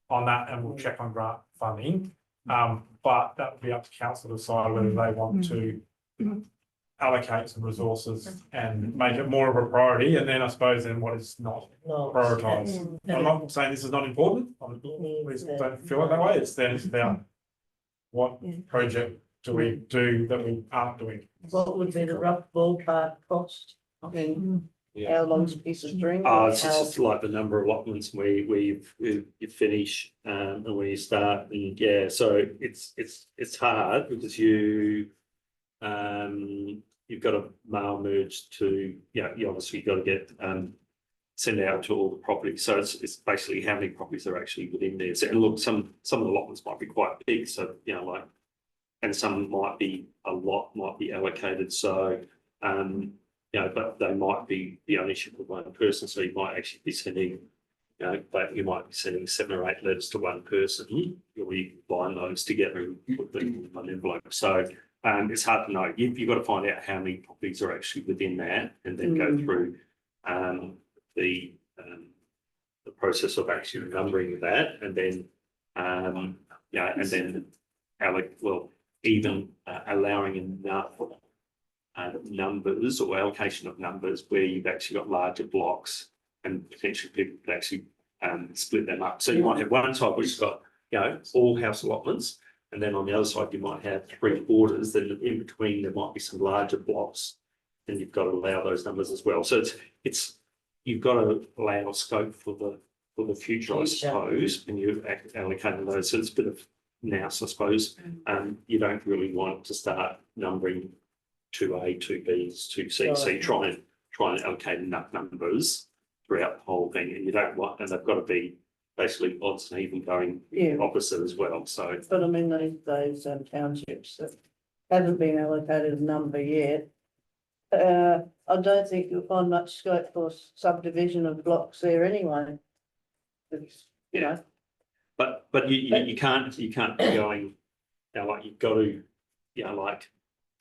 on that, and we'll check on grant funding. But that would be up to council to decide whether they want to allocate some resources and make it more of a priority, and then I suppose what is not prioritised. I'm not saying this is not important, we don't feel it that way, it's about what project do we do that we aren't doing. What would be the rough ballpark cost? I mean, how long's a piece of string? It's just like the number of allotments where you finish, and where you start, and yeah, so it's hard because you've got to mail merge to, you obviously got to get, send out to all the properties. So it's basically how many properties are actually within there. So, and look, some of the allotments might be quite big. So, and some might be allocated. So, but they might be the ownership of one person. So you might actually be sending, but you might be sending 7 or 8 letters to one person. You'll be buying those together and put them in one envelope. So, it's hard to know. You've got to find out how many properties are actually within that and then go through the process of actually numbering that and then and then even allowing enough numbers or allocation of numbers where you've actually got larger blocks and potentially people could actually split them up. So you might have one side which has got, all house allotments, and then on the other side you might have 3/4, then in between there might be some larger blocks, and you've got to allow those numbers as well. So it's you've got to allow scope for the future, I suppose, and you've allocated those. So it's a bit of nous, I suppose. You don't really want to start numbering 2A, 2Bs, 2C. So you try and allocate enough numbers throughout the whole thing, and you don't want, and they've got to be basically odds and even going opposite as well. So, But I mean, those townships that haven't been allocated a number yet, I don't think you'll find much scope for subdivision of blocks there anyway. It's, but you can't be going, like you've got to, like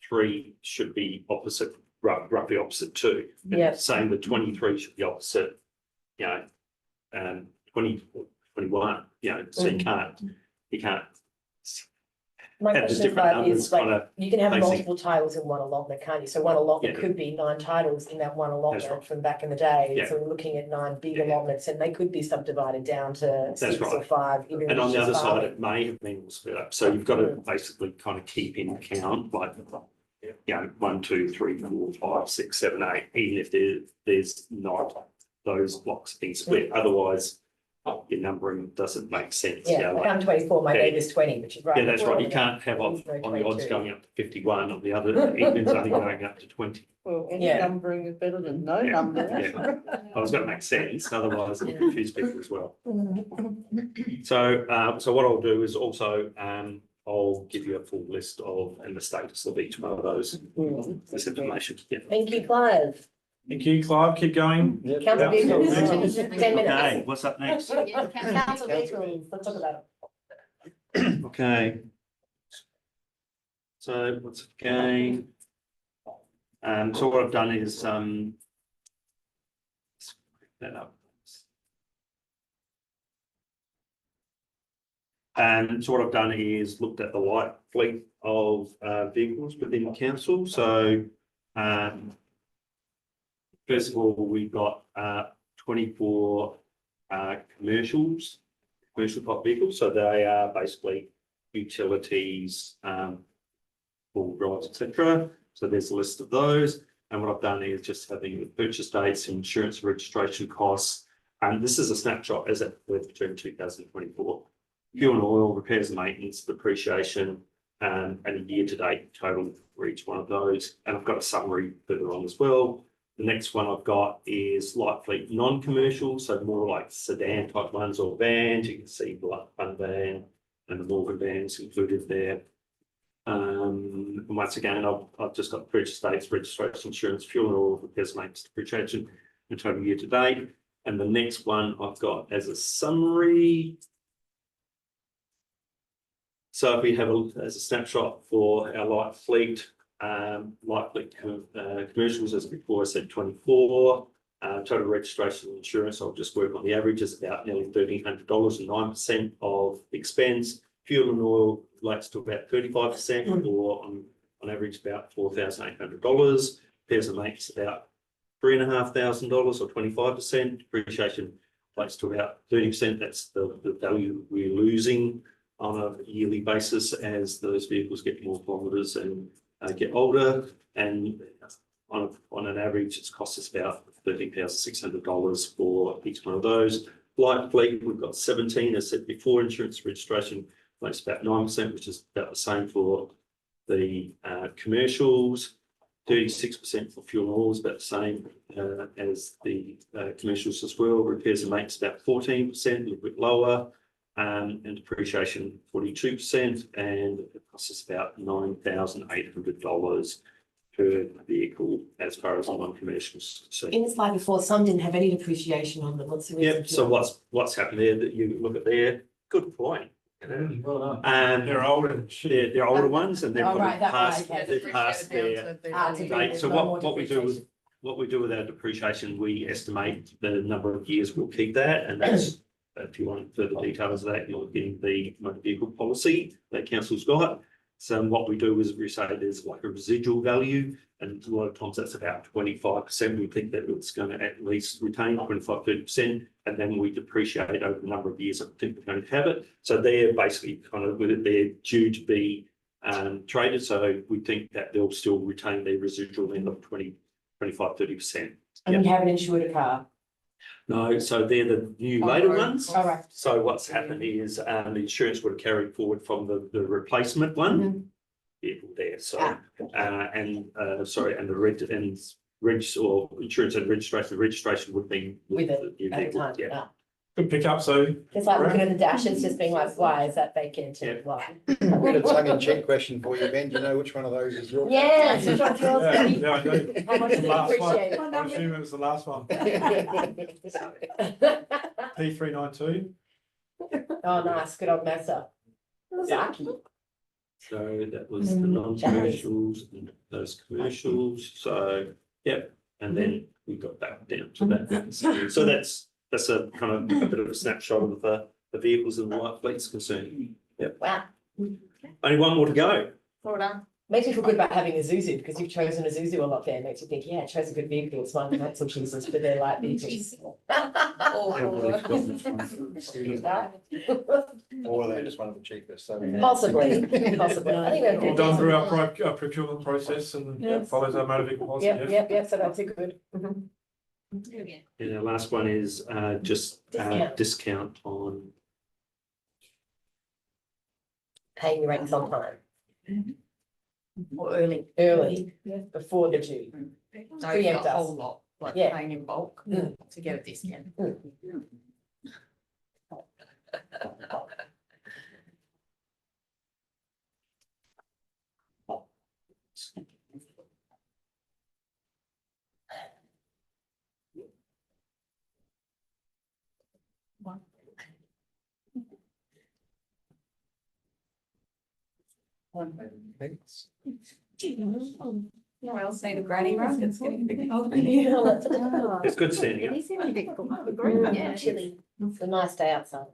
3 should be opposite, roughly opposite 2. Yeah. Same with 23 should be opposite, 20, 21, so you can't My have the question different five is numbers kind like, of. you can have basic- multiple titles in one allotment, can't you? So one allotment Yeah. could be 9 titles in that one right. allotment from back in the day. Yeah. So we're looking at 9 big Yeah. allotments and they could be subdivided down to 6 or right. 5. Even And if on it's the other just side, farming. it may have been all split up. So you've got to basically kind of keep in account, like, 1, 2, 3, 4, 5, 6, 7, 8, even if there's not those blocks being split. Otherwise, your numbering doesn't make sense. Yeah, like I'm 24, my Yeah. neighbour's 20, which is right. Yeah, that's right. You Yeah. can't have on There's no the odds 22. going up to 51, on the other, England's only going up to 20. well, any Yeah. numbering is better than no Yeah. number. Yeah. Oh, it's got to make sense, otherwise it'll confuse people as well. So what I'll do is also, I'll give you a full list of, and the status of each one of those, this information. Yeah. Thank you, Clive. Thank you, Clive, keep going. Count the vehicles. 10 Okay, minutes. what's up next? Council vehicles, let's talk about it. Okay. So once again, so what I've done is, let's pick that up. So what I've done is looked at the light fleet of vehicles within the council. So first of all, we've got 24 commercial type vehicles. So they are basically utilities, full drives, etc. So there's a list of those. And what I've done is just having the purchase dates, insurance, registration costs. And this is a snapshot as at June 2024. Fuel and oil, repairs and maintenance, depreciation, and a year-to-date total for each one of those. And I've got a summary further on as well. The next one I've got is light fleet non-commercial, so more like sedan type ones or vans. You can see the Fun van and the Morgan vans included there. And once again, I've just got purchase dates, registration, insurance, fuel and oil, repairs, maintenance, depreciation, and total year-to-date. And the next one I've got as a summary. So if we have as a snapshot for our light fleet commercials, as before I said, 24. Total registration and insurance, I'll just work on the average, is about nearly $1,300 and 9% of expense. Fuel and oil relates to about 35%, or on average about $4,800. Repairs and maintenance about $3,500 or 25%. Depreciation relates to about 30%. That's the value we're losing on a yearly basis as those vehicles get more kilometres and get older. And on an average, it's cost us about $13,600 for each one of those. Light fleet, we've got 17, as said before. Insurance registration makes about 9%, which is about the same for the commercials. 36% for fuel and oil is about the same as the commercials as well. Repairs and maintenance about 14%, a little bit lower. And depreciation 42%, and it costs us about $9,800 per vehicle as far as non-commercials. So, In the slide before, some didn't have any depreciation on them. What's the reason? yeah. So what's happened there that you look at there? Good point. And They're older than shit. they're older ones and they've Oh, right, that passed, way, okay. they've passed their date. So what we do with, what we do with our depreciation, we estimate the number of years we'll keep that, and that's, if you want further details of that, you're getting the motor vehicle policy that council's got. So what we do is we say there's like a residual value, and a lot of times that's about 25%. We think that it's going to at least retain 25-30%, and then we depreciate over the number of years that we think we're going to have it. So they're basically kind of, they're due to be traded. So we think that they'll still retain their residual end of 25-30%. And you haven't insured a car. No, so they're the new later ones. All right. So what's happened is the insurance would have carried forward from the replacement one vehicle there. So and the or insurance and registration would be With it the new at the vehicle. time. Yeah. Good pick up, so. It's like looking at the dashes, just being like, why is that vacant? Yeah. And why? I've got a tongue-in-check question for you, Ben. Do you know which one of those is yours? Yes, which one's yours, Yeah, Benny? yeah, I do. How much do The you last one. appreciate I assume it was the last one. it? P392. Oh, nice, good old Mazda. Zaki. So that was the non-commercials and those commercials. So, yep. And then we got back down to that. So that's a kind of a bit of a snapshot of the vehicles and the light fleet's concerned. Yep. Wow. Only one more to go. Well done. Makes me feel good about having a Zuzu because you've chosen a Zuzu a lot there. Makes you think, yeah, I chose a good vehicle. It's mine, that's some chooses for their light vehicles. Or they're just one of the cheapest, so. Possibly, possibly. I think All we're done through our procurement process and follows our motor vehicle policy. Yep, so that's a good. And our last one is just discount on. Paying your rents on time, Or early. early, before the due. So Preempt a us. whole lot, like Yeah. paying in bulk Mm. to get a discount. No, I also need a granny rug. It's getting big. It's good standing up. It is really difficult. Yeah. Chilly. It's a nice day outside.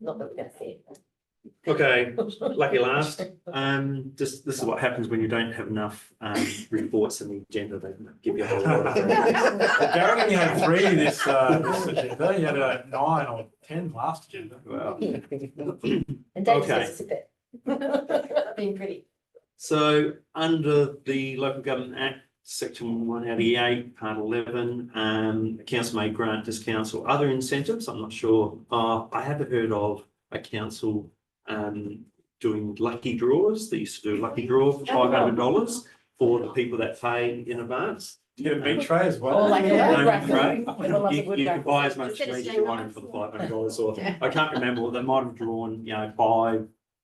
Not that we're gonna see it. Okay, lucky last. This is what happens when you don't have enough reports in the agenda. They give you a whole lot of. Gary only had 3 this agenda. He had 9 or 10 last agenda. Well, And Dave Okay. just sit there. Being pretty. so under the Local Government Act, Section 188, Part 11, council may grant discounts or other incentives. I'm not sure. I haven't heard of a council doing lucky draws. They used to do lucky draw for $500 for the people that pay in advance. You get a beach tray as well. Or like a No, wood raffle. right. Everyone loves a wood You can raffle. buy as much Instead of as you saying wanted for the $500 or Yeah. I can't remember, they might have drawn,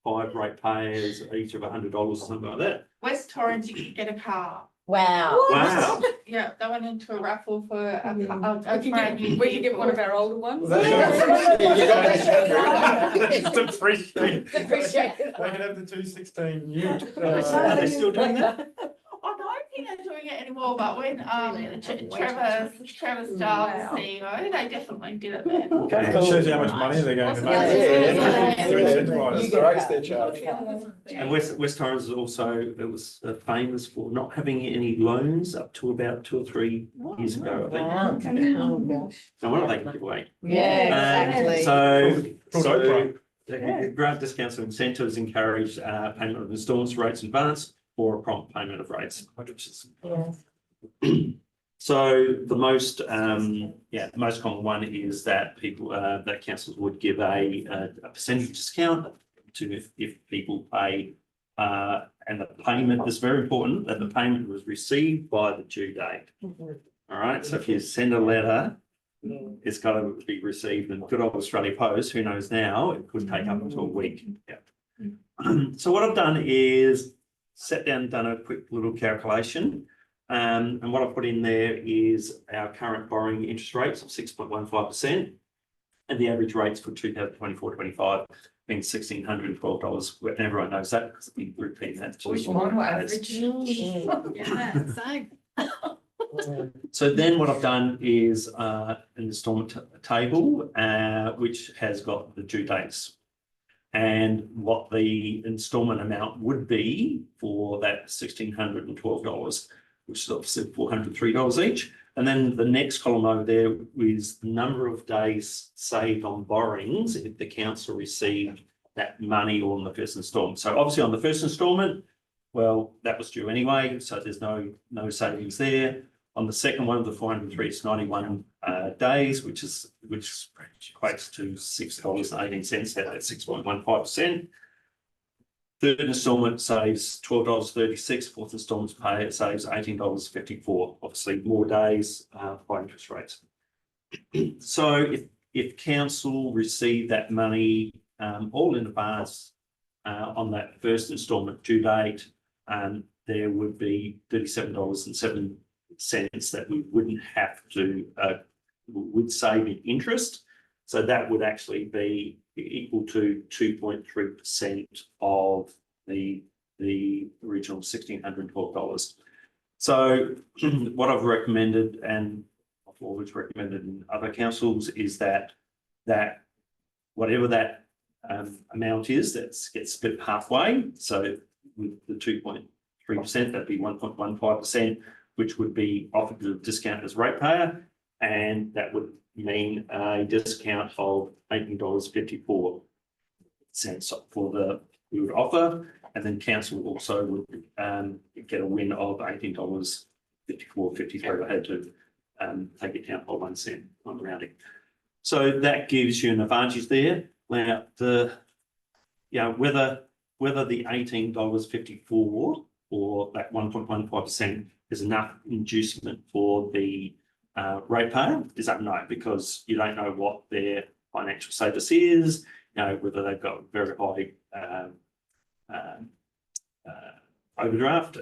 five ratepayers, each of $100 or something like that. West Torrens, you could get a car. Wow. Wow. Yeah, they went into a raffle for a We can get one of our older ones. It's depreciated. Depreciated. They can have the 216 new. Are they still doing that? I don't think they're doing it anymore, but when Trevor Starr was CEO, they definitely did it then. It shows you how much money they're going to make. Yeah. To incentivise. You get Raise a their car. charge. And West Torrens is also, it was famous for not having any loans up to about 2 or 3 years ago, I think. Wow. So what are they going to give away? Yeah, exactly. So grant discounts or incentives encourage payment of installments, rates in advance, or a prompt payment of rates, which is. Yeah. So the most common one is that people that councils would give a percentage discount to if people pay and the payment is very important that the payment was received by the due date. Mhm. All right, so if you send a letter, it's got to be received in good old Australia Post. Who knows now? It could take up until a week. Yeah. So what I've done is sat down and done a quick little calculation. And what I've put in there is our current borrowing interest rates of 6.15%. And the average rates for 2024-25 being $1,612. And everyone knows that because we've been repeating that. to Which all one the were players. average? Yeah, same. So then what I've done is an instalment table, which has got the due dates and what the instalment amount would be for that $1,612, which is obviously $403 each. And then the next column over there is the number of days saved on borrowings if the council received that money on the first instalment. So obviously on the first instalment, well, that was due anyway, so there's no savings there. On the second one, the 403, it's 91 days, which equates to $6.18. That's 6.15%. Third instalment saves $12.36. Fourth instalment pay, it saves $18.54. Obviously, more days, high interest rates. So if council received that money all in advance on that first instalment due date, there would be $37.07 that we wouldn't have to would save in interest. So that would actually be equal to 2.3% of the original $1,612. So what I've recommended, and I've always recommended in other councils, is that whatever that amount is, that gets split halfway. So with the 2.3%, that'd be 1.15%, which would be offered to the discount as ratepayer, and that would mean a discount of $18.54 for the we would offer, and then council also would get a win of $18.54.53. I had to take it down by 1 cent on rounding. So that gives you an advantage there. Now whether the $18.54 or that 1.15% is enough inducement for the ratepayer is unknown, because you don't know what their financial status is, whether they've got very high overdraft,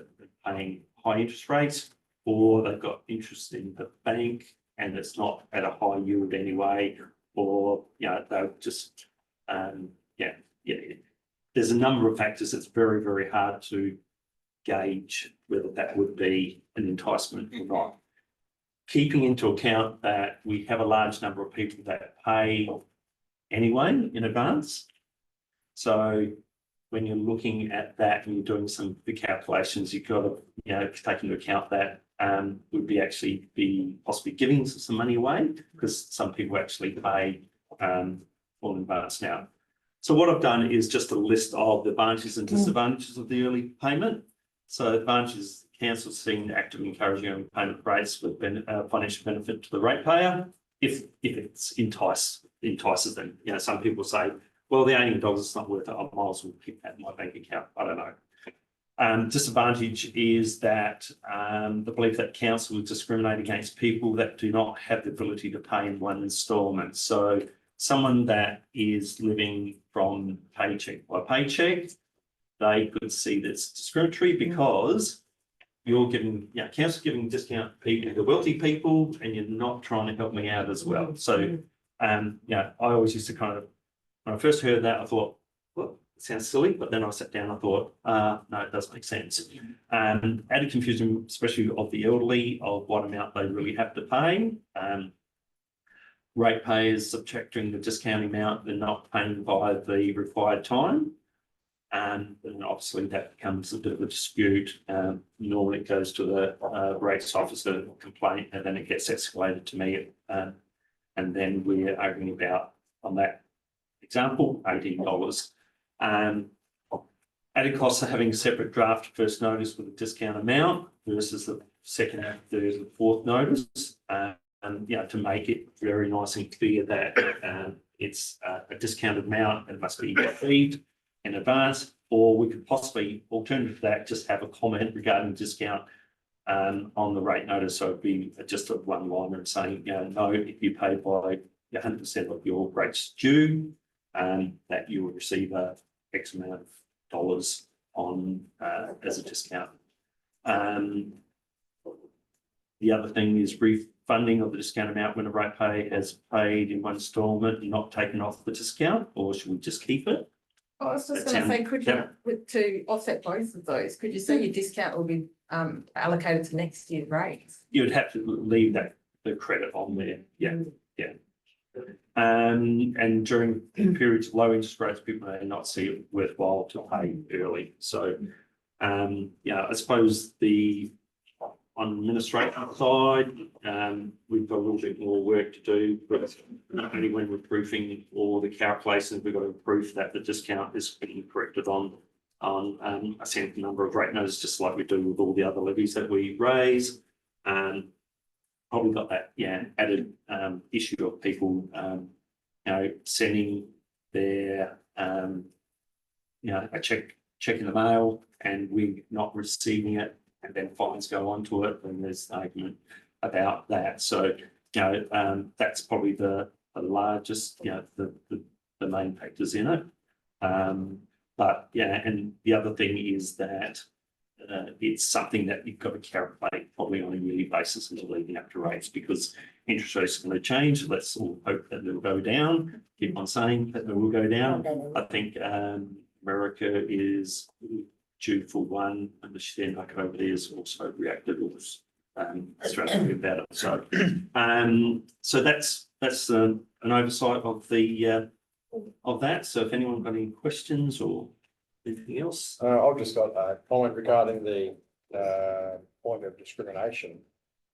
paying high interest rates, or they've got interest in the bank and it's not at a high yield anyway, or they'll just there's a number of factors. It's very, very hard to gauge whether that would be an enticement or not. Keeping into account that we have a large number of people that pay anyway in advance. So when you're looking at that and you're doing some of the calculations, you've got to take into account that would be actually possibly giving some money away, because some people actually pay all in advance now. So what I've done is just a list of the advantages and disadvantages of the early payment. So advantages: council seen active encouraging early payment rates with financial benefit to the ratepayer if it's entices them. Some people say, well, the $18 is not worth it, I might as well keep that in my bank account. I don't know. Disadvantage is that the belief that council will discriminate against people that do not have the ability to pay in one instalment. So someone that is living from paycheck by paycheck, they could see that's discriminatory, because you're giving, council giving discount to people, the wealthy people, and you're not trying to help me out as well. So, I always used to when I first heard that, I thought, well, it sounds silly, but then I sat down and I thought, no, it does make sense. Added confusion, especially of the elderly, of what amount they really have to pay. Ratepayers subtracting the discount amount, they're not paying by the required time. And obviously that becomes a bit of a dispute. Normally it goes to the rates officer complaint, and then it gets escalated to me. And then we're arguing about, on that example, $18. Added costs of having a separate draft first notice with a discount amount versus the second, third, and fourth notice. To make it very nice and clear that it's a discounted amount and must be paid in advance, or we could possibly, alternative to that, just have a comment regarding discount on the rate notice. So it'd be just a one-liner saying, no, if you pay by 100% of your rates due, that you will receive a X amount of dollars on as a discount. the other thing is refunding of the discount amount when a ratepayer has paid in one instalment and not taken off the discount, or should we just keep it? I was just That gonna say, sound- could you, yeah. to offset both of those, could you say your discount will be allocated to next year's rates? You'd have to leave that, the credit on there, yeah. And during periods of low interest rates, people may not see it worthwhile to pay early. So, yeah, I suppose on the administration side, we've got a little bit more work to do, but not only when we're proofing all the calculations, we've got to proof that the discount is being corrected on a set number of rate notices, just like we do with all the other levies that we raise. Probably got that, added issue of people, sending their, a check in the mail and we not receiving it, and then fines go onto it, and there's an argument about that. So, that's probably the largest, the main factors in it. But and the other thing is that it's something that you've got to calculate probably on a yearly basis until leading up to rates, because interest rates are going to change. Let's all hope that they'll go down. Keep on saying that they will go down. I think America is due for one, and the share market over there has also reacted strongly about it. So that's an oversight of the of that. So if anyone got any questions or anything else? I've just got a comment regarding the point of discrimination.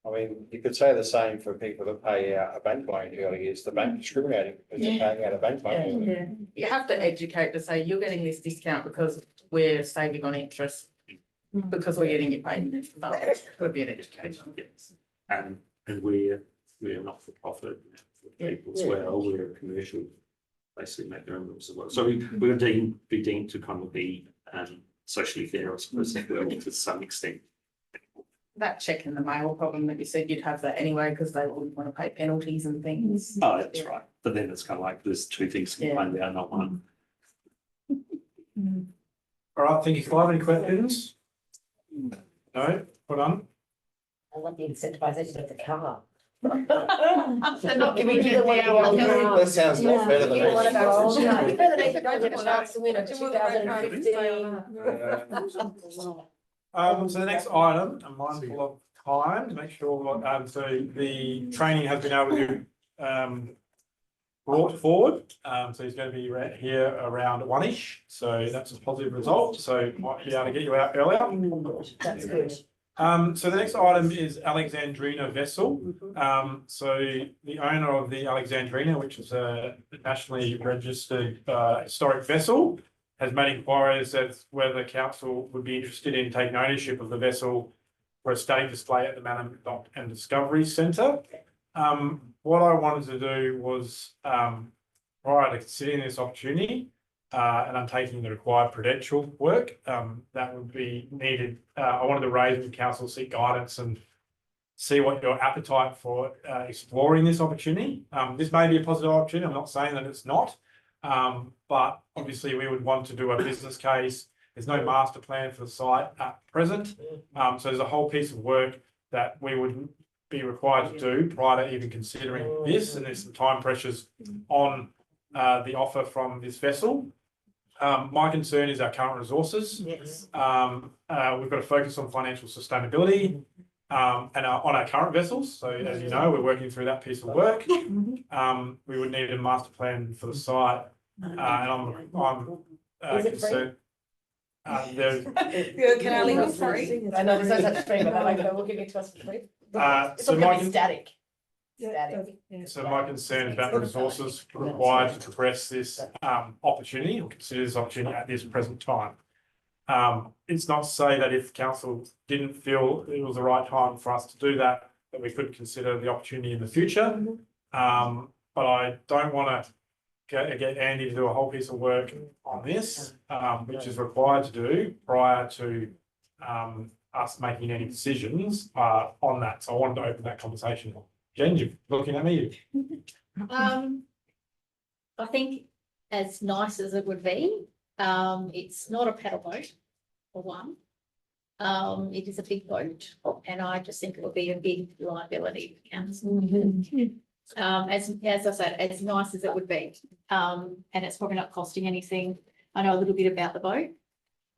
I mean, you could say the same for people that pay out a bank loan early. Is the bank discriminating because they're paying out a bank loan early? You have to educate to say you're getting this discount because we're saving on interest, because we're getting it paid. No, it's got to be an education. Yes. And we're not for profit for people as well. We're a commercial, basically make their own rules as well. So we're be deemed to kind of be socially fair, I suppose, as well, to some extent. That check in the mail problem that you said, you'd have that anyway, because they wouldn't want to pay penalties and things. Oh, that's right. But then it's kind of like there's two things to complain about, not one. All right, thank you, Clive. Any questions? No, well done. I love the incentivization of the car. They're not Can we giving do you the one the of the hour. That sounds a lot better than You want to that. go, oh, no, you better they don't get a chance to win a 2015. So the next item, I'm mindful of time to make sure, so the training has been able to brought forward. So he's going to be here around 1-ish. So that's a positive result. So might be able to get you out earlier. That's good. So the next item is Alexandrina Vessel. So the owner of the Alexandrina, which is a nationally registered historic vessel, has made inquiries as whether the council would be interested in taking ownership of the vessel for a study display at the Mannum and Discovery Centre. What I wanted to do was, prior to considering this opportunity, and undertaking the required prudential work that would be needed, I wanted to raise with council, seek guidance and see what your appetite for exploring this opportunity. This may be a positive opportunity. I'm not saying that it's not, but obviously we would want to do a business case. There's no master plan for the site at present. So there's a whole piece of work that we would be required to do prior to even considering this, and there's some time pressures on the offer from this vessel. My concern is our current resources. Yes. We've got to focus on financial sustainability and on our current vessels. So as you know, we're working through that piece of work. We would need a master plan for the site, and I'm Is it concerned. There's Can I leave it free? I know there's no such thing, but they're like, no, we'll give it to us for free. It's so not my gonna be static. Static. So my concern is about the resources required to progress this opportunity or consider this opportunity at this present time. It's not to say that if council didn't feel it was the right time for us to do that, that we could consider the opportunity in the future. But I don't want to get Andy to do a whole piece of work on this, which is required to do prior to us making any decisions on that. So I wanted to open that conversation. Jen, you're looking at me. I think as nice as it would be, it's not a paddle boat, for one. It is a big boat, and I just think it will be a big liability for council. As I said, as nice as it would be, and it's probably not costing anything. I know a little bit about the boat.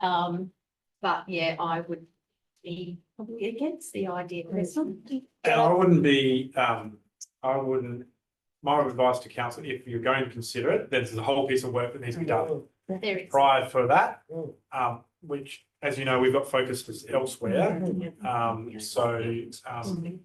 But yeah, I would be probably against the idea personally. And I wouldn't be, my advice to council, if you're going to consider it, there's a whole piece of work that needs to be done There is. prior for that. Which, as you know, we've got focuses elsewhere. Yeah. I just want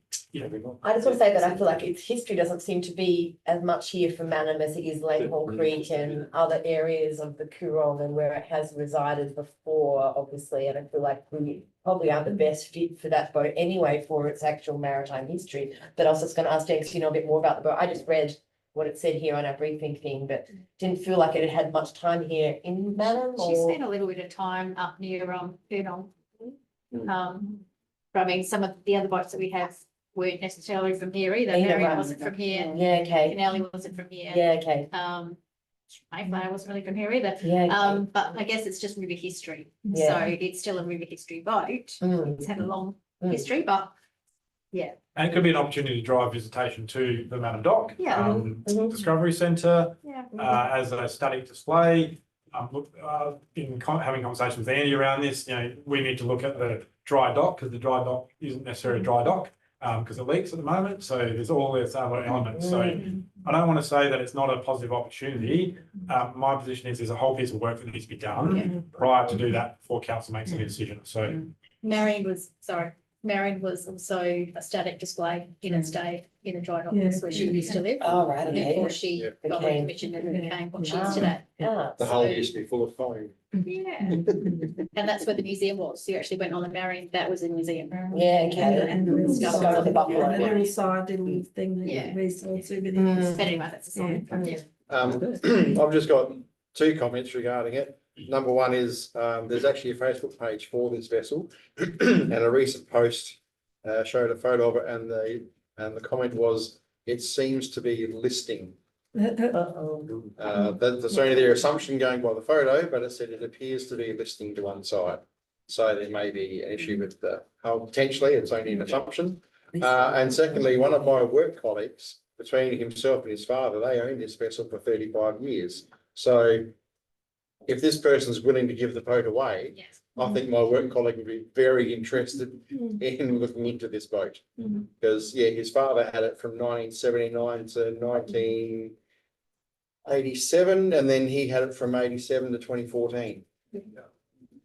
to say that I feel like its history doesn't seem to be as much here for Mannum as it is Lake Hall Creek and other areas of the Coorong and where it has resided before, obviously. And I feel like we probably aren't the best fit for that boat anyway for its actual maritime history. But I was just going to ask Jen, because you know a bit more about the boat. I just read what it said here on our briefing thing, but didn't feel like it had much time here in Mannum. She spent a little bit of time up near Purnong. But I mean, some of the other boats that we have weren't necessarily from here either. Yeah, Mary right. wasn't from here. Yeah, okay. Canelli wasn't from here. Yeah, okay. Mayflower wasn't really from here either. Yeah. Okay. But I guess it's just river history. Yeah. So it's still a river history boat. Mm. It's had a long Mm. history, but yeah. And it could be an opportunity to drive visitation to the Mannum Dock. Yeah. Mhm. Discovery Centre, Yeah. as a static display. Having conversations with Andy around this, you know, we need to look at the dry dock, because the dry dock isn't necessarily a dry dock, because it leaks at the moment, so there's all this other elements, so I don't want to say that it's not a positive opportunity. My position is there's a whole piece of work that needs to be done prior to do that before council makes any decision, so. Marion was also a static display in its day in a dry dock, Yeah. where she used to live. Oh, right, okay. Before she Yeah. got Became- recommissioned and became what she is Ah. today. Yeah. The hull used to be full of foam. Yeah. And that's where the museum was. So you actually went on the Marion, that was a museum. Yeah, okay. And the little Discovered side, the buffalo. and the little side little thing that Yeah. you resell souvenirs. But anyway, that's a sign. Yeah. Yeah. I've just got two comments regarding it. Number one is, there's actually a Facebook page for this vessel. And a recent post showed a photo of it and the comment was, it seems to be listing. That's only their assumption going by the photo, but it said it appears to be listing to one side. So there may be an issue with the hull potentially, it's only an assumption. And secondly, one of my work colleagues, between himself and his father, they owned this vessel for 35 years. So if this person's willing to give the boat away, Yes. I think my work colleague would be very interested in looking into this boat. Because, yeah, his father had it from 1979 to 1987, and then he had it from 87 to 2014.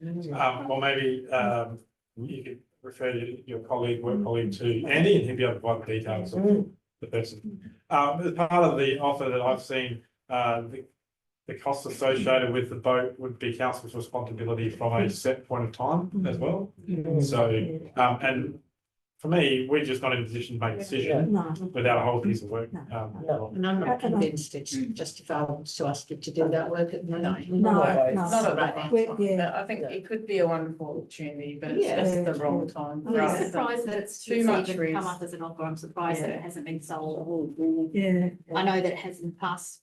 Well, maybe, you could refer your colleague, work colleague to Andy, and he'll be able to provide the details of the person. As part of the offer that I've seen, the costs associated with the boat would be council's responsibility from a set point of time as well. So, and for me, we're just not in a position to make a decision No. without a whole piece of work. No. And I'm not convinced it's justifiable to ask you to do that work at the moment. No, Not at the Right. moment. Yeah. But I think it could be a wonderful opportunity, but it's Yeah. just the wrong time. I'm for us. surprised that it's Too much even come risk. up as an offer. I'm surprised that it hasn't been sold. Yeah. I know that it has in the past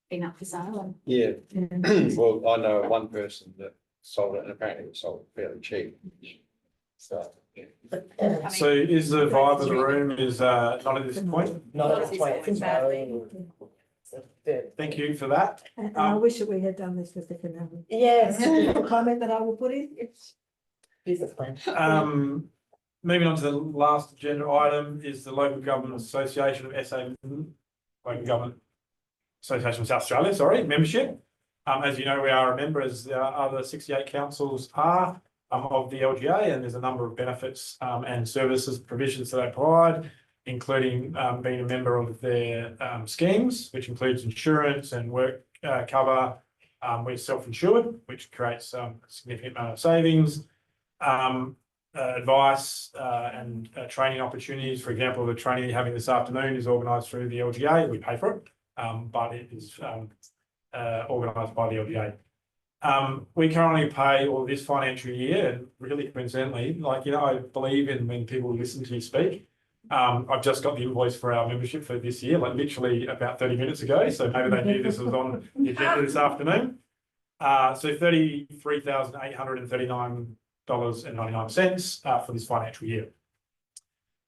been up for sale. Yeah, Yeah. well, I know one person that sold it and apparently it was sold fairly cheap. So, yeah. So is the vibe of the room is not at this point? Not at this point, it's Sadly. Thank you for that. And I wish that we had done this with the canal. Yes. A comment that I will put in. Business plan. Moving on to the last agenda item is the Local Government Association of SA, Local Government Association of South Australia, sorry, membership. As you know, we are a member, as the other 68 councils are, of the LGA, and there's a number of benefits and services provisions that they provide, including being a member of their schemes, which includes insurance and work cover. We're self-insured, which creates a significant amount of savings. Advice and training opportunities. For example, the training you're having this afternoon is organised through the LGA. We pay for it, but it is organised by the LGA. We currently pay, or this financial year, and really coincidentally, like, you know, I believe in when people listen to you speak. I've just got the invoice for our membership for this year, like literally about 30 minutes ago. So maybe they knew this was on the agenda this afternoon. So $33,839 $1,000.99 for this financial year.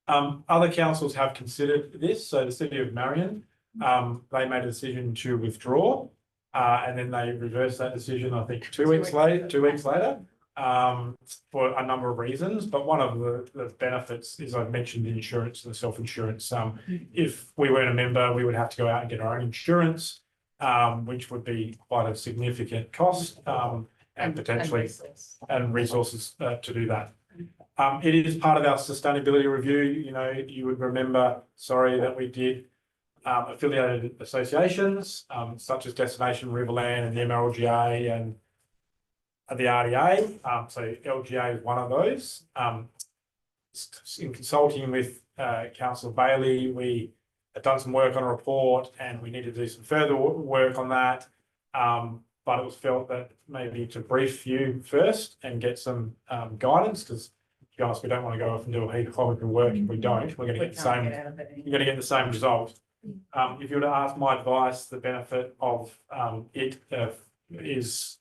Other councils have considered this. So the City of Marion, they made a decision to withdraw, and then they reversed that decision, I think, 2 weeks later, for a number of reasons. But one of the benefits is, I've mentioned the insurance and the self-insurance. If we weren't a member, we would have to go out and get our own insurance, which would be quite a significant cost, and potentially resources to do that. It is part of our sustainability review. You know, you would remember, that we did affiliated associations, such as Destination Riverland and the MLGA and the RDA. So LGA is one of those. In consulting with Councillor Bailey, we had done some work on a report, and we needed to do some further work on that. But it was felt that maybe to brief you first and get some guidance, because to be honest, we don't want to go off and do a heap of work if we don't. We're going to get the same. You're going to get the same result. If you were to ask my advice, the benefit of it is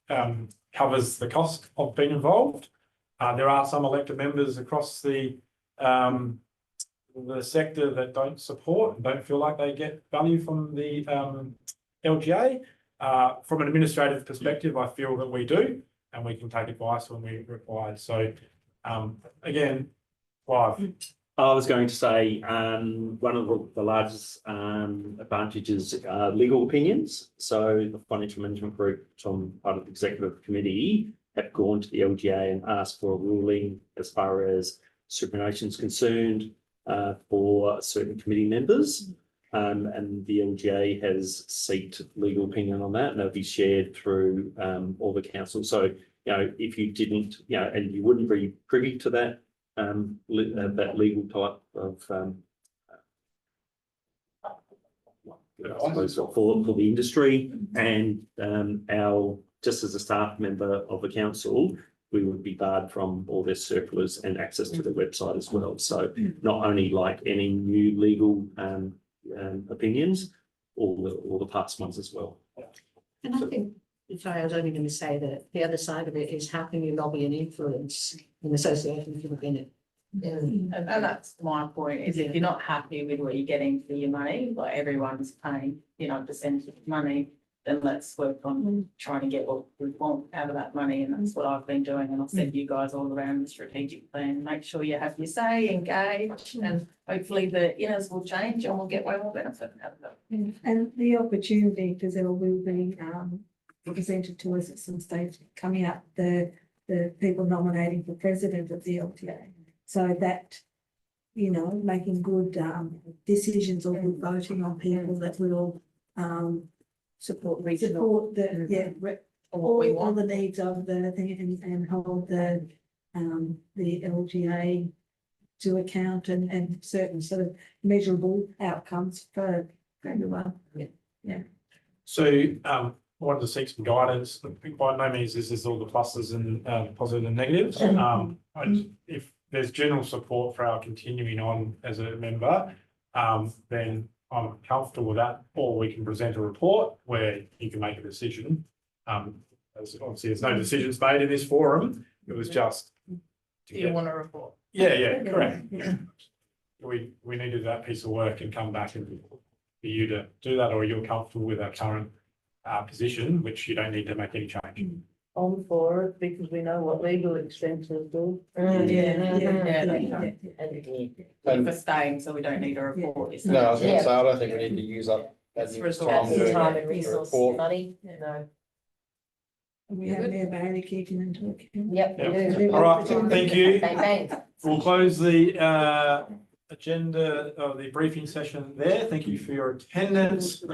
covers the cost of being involved. There are some elected members across the sector that don't support and don't feel like they get value from the LGA. From an administrative perspective, I feel that we do, and we can take advice when we're required. So again, Clive. I was going to say, one of the largest advantages are legal opinions. So the financial management group, from part of the executive committee, have gone to the LGA and asked for a ruling as far as superannuation is concerned for certain committee members. And the LGA has sought legal opinion on that, and they'll be shared through all the council. So, you know, if you didn't, you know, and you wouldn't be privy to that, that legal type of I suppose for the industry, and our, just as a staff member of the council, we would be barred from all their circulars and access to the website as well. So not only like any new legal opinions, all the past ones as well. And I think, sorry, I was only going to say that the other side of it is how can you lobby and influence an association within it? And that's my point, is if you're not happy with what you're getting for your money, like everyone's paying, you know, percentage of money, then let's work on trying to get what we want out of that money. And that's what I've been doing. And I've sent you guys all around the strategic plan, make sure you have your say, engage, and hopefully the inners will change and we'll get way more benefit out of it. And the opportunity, because there will be presented to us at some stage coming up, the people nominating for president of the LTA. So that, you know, making good decisions or good voting on people that will Support regional. All the needs of the thing, and hold the LGA to account, and certain sort of measurable outcomes for everyone. Yeah. So I wanted to seek some guidance. By no means this is all the pluses and positives and negatives. If there's general support for our continuing on as a member, then I'm comfortable with that, or we can present a report where you can make a decision. Obviously, there's no decisions made in this forum. It was just. Do you want a report? Yeah, correct. Yeah. We needed that piece of work and come back and for you to do that, or you're comfortable with our current position, which you don't need to make any change. On for it, because we know what legal expenses do. And for staying, so we don't need a report. Is No, I was that- gonna say, I don't think we need to use up It's any resources. time doing Time a and resource report. money, no. We have Mayor Bailey keeping into account. Yep, we Yeah. do. All right, thank you. Bang, bang. We'll close the agenda of the briefing session there. Thank you for your attendance.